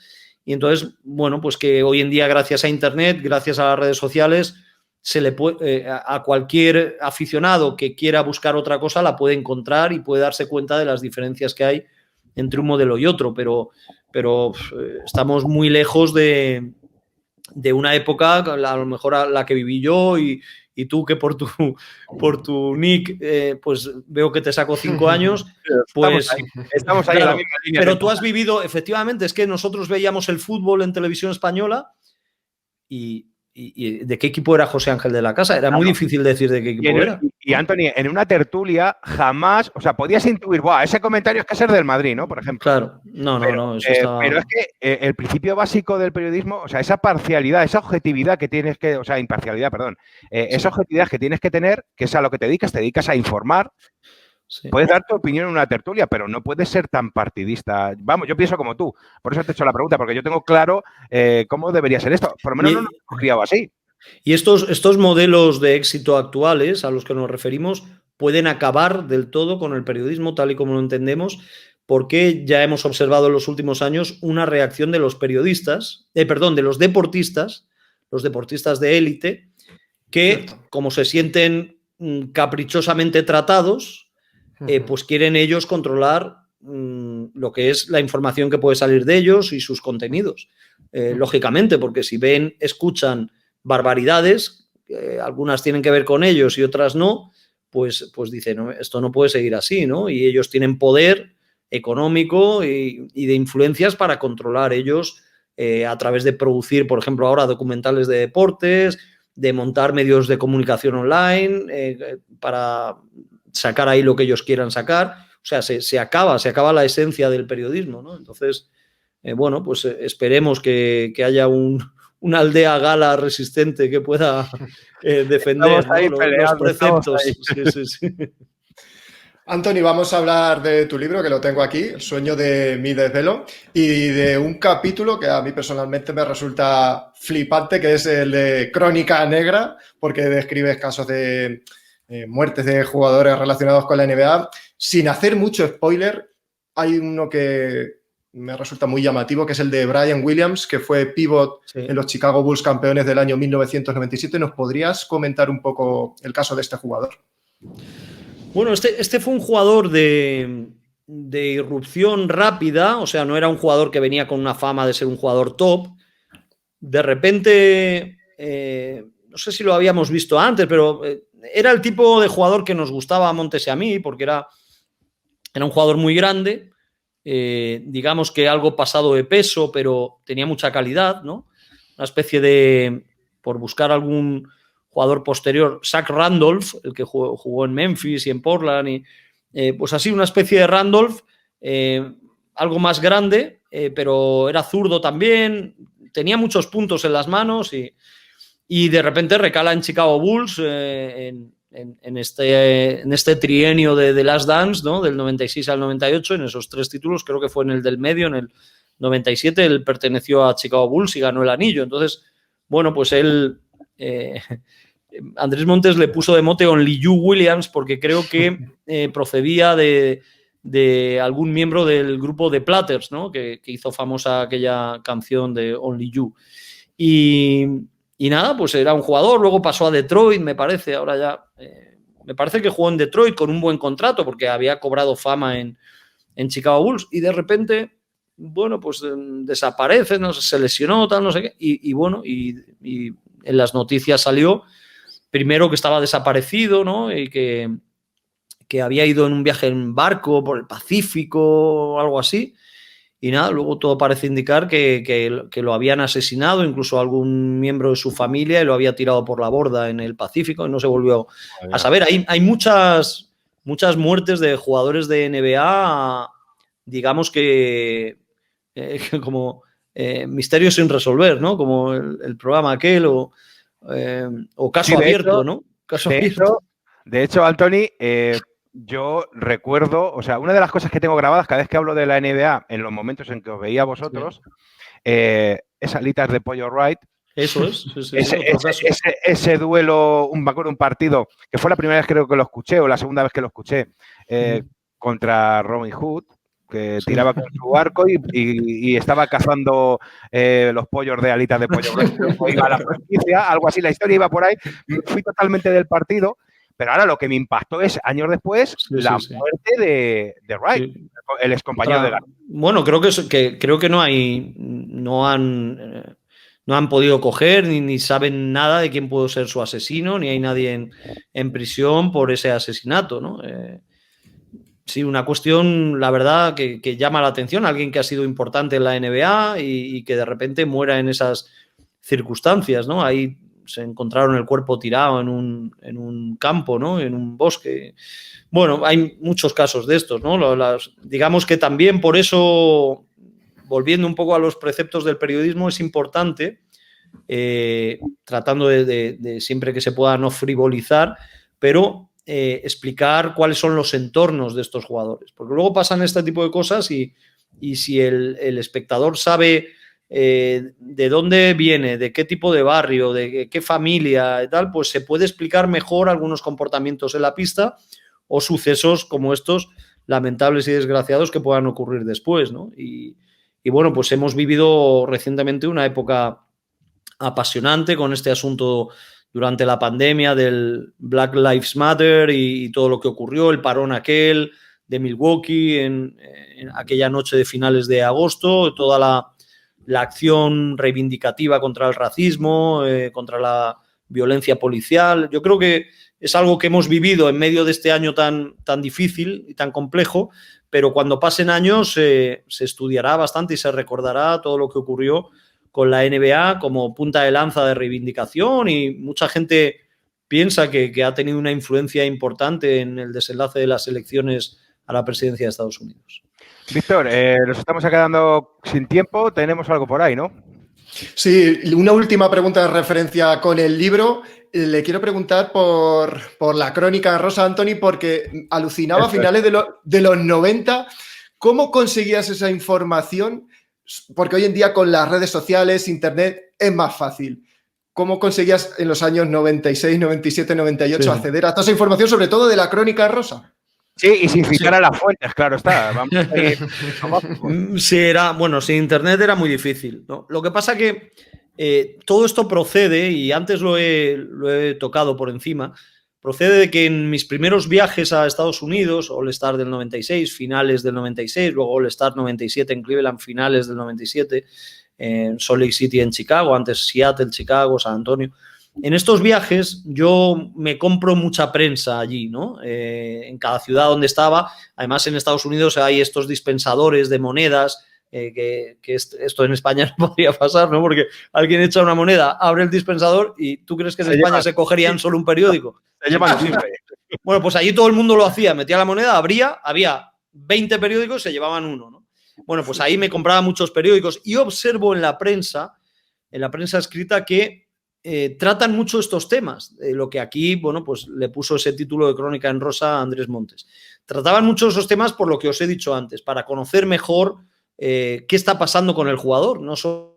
Y entonces, bueno, pues que hoy en día, gracias a Internet, gracias a las redes sociales, se le puede, a cualquier aficionado que quiera buscar otra cosa la puede encontrar y puede darse cuenta de las diferencias que hay entre un modelo y otro, pero estamos muy lejos de una época, a lo mejor a la que viví yo y tú que por tu nick pues veo que te saco 5 años, pues estamos ahí, claro, en la misma línea. Pero tú has vivido, efectivamente, es que nosotros veíamos el fútbol en televisión española y ¿de qué equipo era José Ángel de la Casa? Era muy difícil decir de qué equipo era. Y Anthony, en una tertulia jamás, o sea, podías intuir, ¡buah! Ese comentario es que ser del Madrid, ¿no? Por ejemplo. Claro, no. Eso estaba... Pero es que el principio básico del periodismo, o sea, esa parcialidad, esa objetividad que tienes que, o sea, imparcialidad, perdón, esa objetividad que tienes que tener, que es a lo que te dedicas a informar. Sí. Puedes dar tu opinión en una tertulia, pero no puedes ser tan partidista. Vamos, yo pienso como tú. Por eso te he hecho la pregunta, porque yo tengo claro cómo debería ser esto. Por lo menos no nos hemos criado así. Y estos modelos de éxito actuales a los que nos referimos pueden acabar del todo con el periodismo tal y como lo entendemos, porque ya hemos observado en los últimos años una reacción de los periodistas, de los deportistas de élite, que como se sienten caprichosamente tratados, pues quieren ellos controlar lo que es la información que puede salir de ellos y sus contenidos. Lógicamente, porque si escuchan barbaridades, algunas tienen que ver con ellos y otras no, pues dicen, no, esto no puede seguir así, ¿no? Y ellos tienen poder económico y de influencias para controlar ellos a través de producir, por ejemplo, ahora documentales de deportes, de montar medios de comunicación online para sacar ahí lo que ellos quieran sacar. O sea, se acaba la esencia del periodismo, ¿no? Entonces, bueno, pues esperemos que haya una aldea gala resistente que pueda defender, ¿no? los preceptos. Sí. Anthony, vamos a hablar de tu libro, que lo tengo aquí, El sueño de mi desvelo, y de un capítulo que a mí personalmente me resulta flipante, que es el de Crónica Negra, porque describes casos de muertes de jugadores relacionados con la NBA. Sin hacer mucho spoiler, hay uno que me resulta muy llamativo, que es el de Brian Williams, que fue pivot en los Chicago Bulls campeones del año 1997. ¿Nos podrías comentar un poco el caso de este jugador? Bueno, este fue un jugador de irrupción rápida, o sea, no era un jugador que venía con una fama de ser un jugador top. De repente, no sé si lo habíamos visto antes, pero era el tipo de jugador que nos gustaba a Montes y a mí, porque era un jugador muy grande, digamos que algo pasado de peso, pero tenía mucha calidad, ¿no? Una especie de, por buscar algún jugador posterior, Zach Randolph, el que jugó en Memphis y en Portland, y pues así una especie de Randolph, algo más grande, pero era zurdo también, tenía muchos puntos en las manos y de repente recala en Chicago Bulls en este trienio de The Last Dance, ¿no? Del 96 al 98, en esos 3 títulos, creo que fue en el del medio, en el 97, él perteneció a Chicago Bulls y ganó el anillo. Entonces, bueno, pues él... Andrés Montes le puso de mote Only You Williams porque creo que procedía de algún miembro del grupo The Platters, ¿no? que hizo famosa aquella canción de Only You. Y nada, pues era un jugador, luego pasó a Detroit, me parece, ahora ya... me parece que jugó en Detroit con un buen contrato porque había cobrado fama en Chicago Bulls y de repente, bueno, pues desaparece, no sé, se lesionó, tal, no sé qué, y bueno, y en las noticias salió primero que estaba desaparecido, ¿no? Y que había ido en un viaje en barco por el Pacífico o algo así. Y nada, luego todo parece indicar que lo habían asesinado, incluso algún miembro de su familia, y lo había tirado por la borda en el Pacífico y no se volvió a saber. Hay muchas muertes de jugadores de NBA, digamos que como misterios sin resolver, ¿no? Como el programa aquel o caso sí, abierto, hecho, ¿no? Caso abierto. De hecho, Anthony, yo recuerdo, o sea, una de las cosas que tengo grabadas cada vez que hablo de la NBA, en los momentos en que os veía a vosotros, esas alitas de Pollo Wright. Eso es. Ese duelo, me acuerdo un partido, que fue la primera vez creo que lo escuché, o la segunda vez que lo escuché, contra Robin Hood, que tiraba con su arco y estaba cazando los pollos de alitas de Pollo Wright. Iba a la franquicia, algo así, la historia iba por ahí. Fui totalmente del partido. Pero ahora lo que me impactó es, años después, la muerte de Wright, el excompañero de Garnett. Bueno, creo que no han podido coger ni saben nada de quién pudo ser su asesino, ni hay nadie en prisión por ese asesinato, ¿no? Sí, una cuestión, la verdad, que llama la atención. Alguien que ha sido importante en la NBA y que de repente muera en esas circunstancias, ¿no? Ahí se encontraron el cuerpo tirado en un campo, ¿no? En un bosque. Bueno, hay muchos casos de estos, ¿no? Digamos que también por eso, volviendo un poco a los preceptos del periodismo, es importante, tratando de siempre que se pueda no frivolizar, pero explicar cuáles son los entornos de estos jugadores. Porque luego pasan este tipo de cosas y si el espectador sabe de dónde viene, de qué tipo de barrio, de qué familia y tal, pues se puede explicar mejor algunos comportamientos en la pista o sucesos como estos lamentables y desgraciados que puedan ocurrir después, ¿no? Y bueno, pues hemos vivido recientemente una época apasionante con este asunto durante la pandemia del Black Lives Matter y todo lo que ocurrió, el parón aquel de Milwaukee en aquella noche de finales de agosto, toda la acción reivindicativa contra el racismo, contra la violencia policial. Yo creo que es algo que hemos vivido en medio de este año tan difícil y tan complejo, pero cuando pasen años se estudiará bastante y se recordará todo lo que ocurrió con la NBA como punta de lanza de reivindicación, y mucha gente piensa que ha tenido una influencia importante en el desenlace de las elecciones a la presidencia de Estados Unidos. Víctor, nos estamos quedando sin tiempo, tenemos algo por ahí, ¿no? Sí, una última pregunta de referencia con el libro. Le quiero preguntar por la crónica rosa, Anthony, porque alucinaba a finales de los 90. ¿Cómo conseguías esa información? Porque hoy en día con las redes sociales, internet, es más fácil. ¿Cómo conseguías en los años 96, 97, 98 acceder a toda esa información, sobre todo de la crónica rosa? Sí, y sin citar a las fuentes, claro está. Vamos a ir. Sí, sin internet era muy difícil, ¿no? Lo que pasa que todo esto procede, y antes lo he tocado por encima, procede de que en mis primeros viajes a Estados Unidos, All-Star del 96, finales del 96, luego All-Star 97 en Cleveland, finales del 97, en Salt Lake City en Chicago, antes Seattle, Chicago, San Antonio. En estos viajes yo me compro mucha prensa allí, ¿no? En cada ciudad donde estaba. Además, en Estados Unidos hay estos dispensadores de monedas, que esto en España no podría pasar, ¿no? Porque alguien echa una moneda, abre el dispensador y ¿tú crees que en España se cogerían solo un periódico? Se llevan siempre. Bueno, pues allí todo el mundo lo hacía, metía la moneda, abría, había 20 periódicos, se llevaban uno, ¿no? Bueno, pues ahí me compraba muchos periódicos y observo en la prensa escrita que tratan mucho estos temas, lo que aquí, bueno, pues le puso ese título de Crónica en Rosa a Andrés Montes. Trataban mucho esos temas por lo que os he dicho antes, para conocer mejor qué está pasando con el jugador, no solo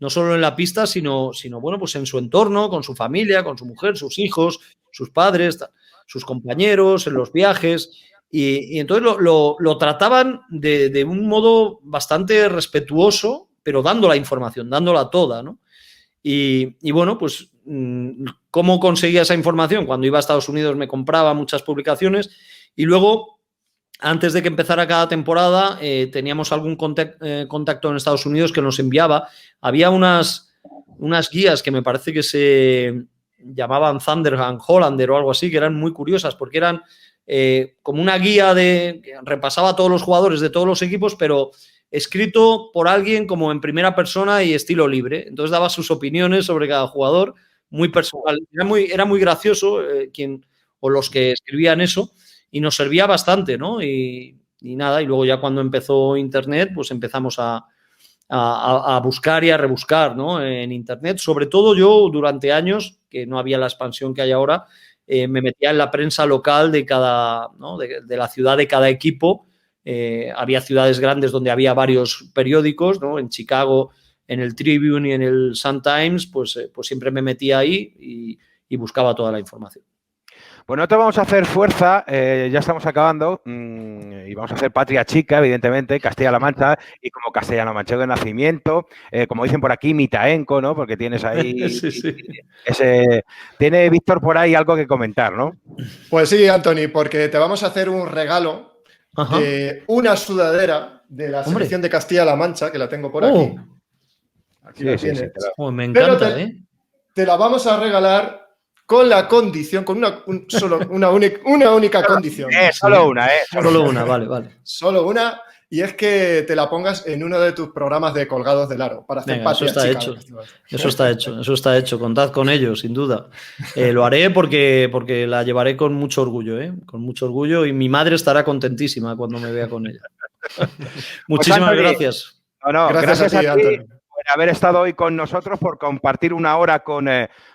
en la pista, sino bueno, pues en su entorno, con su familia, con su mujer, sus hijos, sus padres, sus compañeros, en los viajes. Y entonces lo trataban de un modo bastante respetuoso, pero dando la información, dándola toda, ¿no? Y bueno, pues ¿cómo conseguía esa información? Cuando iba a Estados Unidos me compraba muchas publicaciones y luego, antes de que empezara cada temporada, teníamos algún contacto en Estados Unidos que nos enviaba. Había unas guías que me parece que se llamaban Thunderhand Hollander o algo así, que eran muy curiosas porque eran como una guía que repasaba a todos los jugadores de todos los equipos, pero escrito por alguien como en primera persona y estilo libre. Entonces daba sus opiniones sobre cada jugador, muy personal. Era muy gracioso los que escribían eso, y nos servía bastante, ¿no? Y nada, y luego ya cuando empezó Internet, pues empezamos a buscar y a rebuscar, ¿no? En Internet. Sobre todo yo, durante años, que no había la expansión que hay ahora, me metía en la prensa local de cada, ¿no? de la ciudad de cada equipo. Había ciudades grandes donde había varios periódicos, ¿no? En Chicago, en el Tribune y en el Sun-Times, pues siempre me metía ahí y buscaba toda la información. Bueno, nosotros vamos a hacer fuerza, ya estamos acabando, y vamos a hacer patria chica, evidentemente, Castilla-La Mancha, y como castellano-manchego de nacimiento, como dicen por aquí, mitaenco, ¿no? Porque tienes ahí... Sí. Tiene Víctor por ahí algo que comentar, ¿no? Pues sí, Anthony, porque te vamos a hacer un regalo de una sudadera de la selección de Castilla-La Mancha, que la tengo por aquí. Aquí la tienes. Me encanta, te la vamos a regalar con la condición, con una única condición. Solo una, Solo una, vale. Solo una, y es que te la pongas en uno de tus programas de Colgados del Aro para hacer patria chica. Eso está hecho. Contad con ello, sin duda. Lo haré porque la llevaré con mucho orgullo, con mucho orgullo, y mi madre estará contentísima cuando me vea con ella. Muchísimas gracias. Gracias a ti, Antonio, por haber estado hoy con nosotros, por compartir una hora con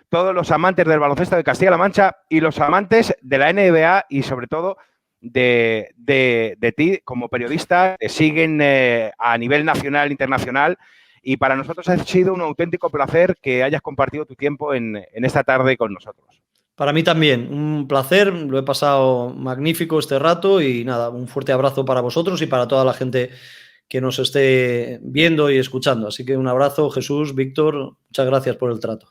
todos los amantes del baloncesto de Castilla-La Mancha y los amantes de la NBA, y sobre todo de ti como periodista, que siguen a nivel nacional e internacional, y para nosotros ha sido un auténtico placer que hayas compartido tu tiempo en esta tarde con nosotros. Para mí también, un placer, lo he pasado magnífico este rato, y nada, un fuerte abrazo para vosotros y para toda la gente que nos esté viendo y escuchando. Así que un abrazo, Jesús, Víctor, muchas gracias por el trato.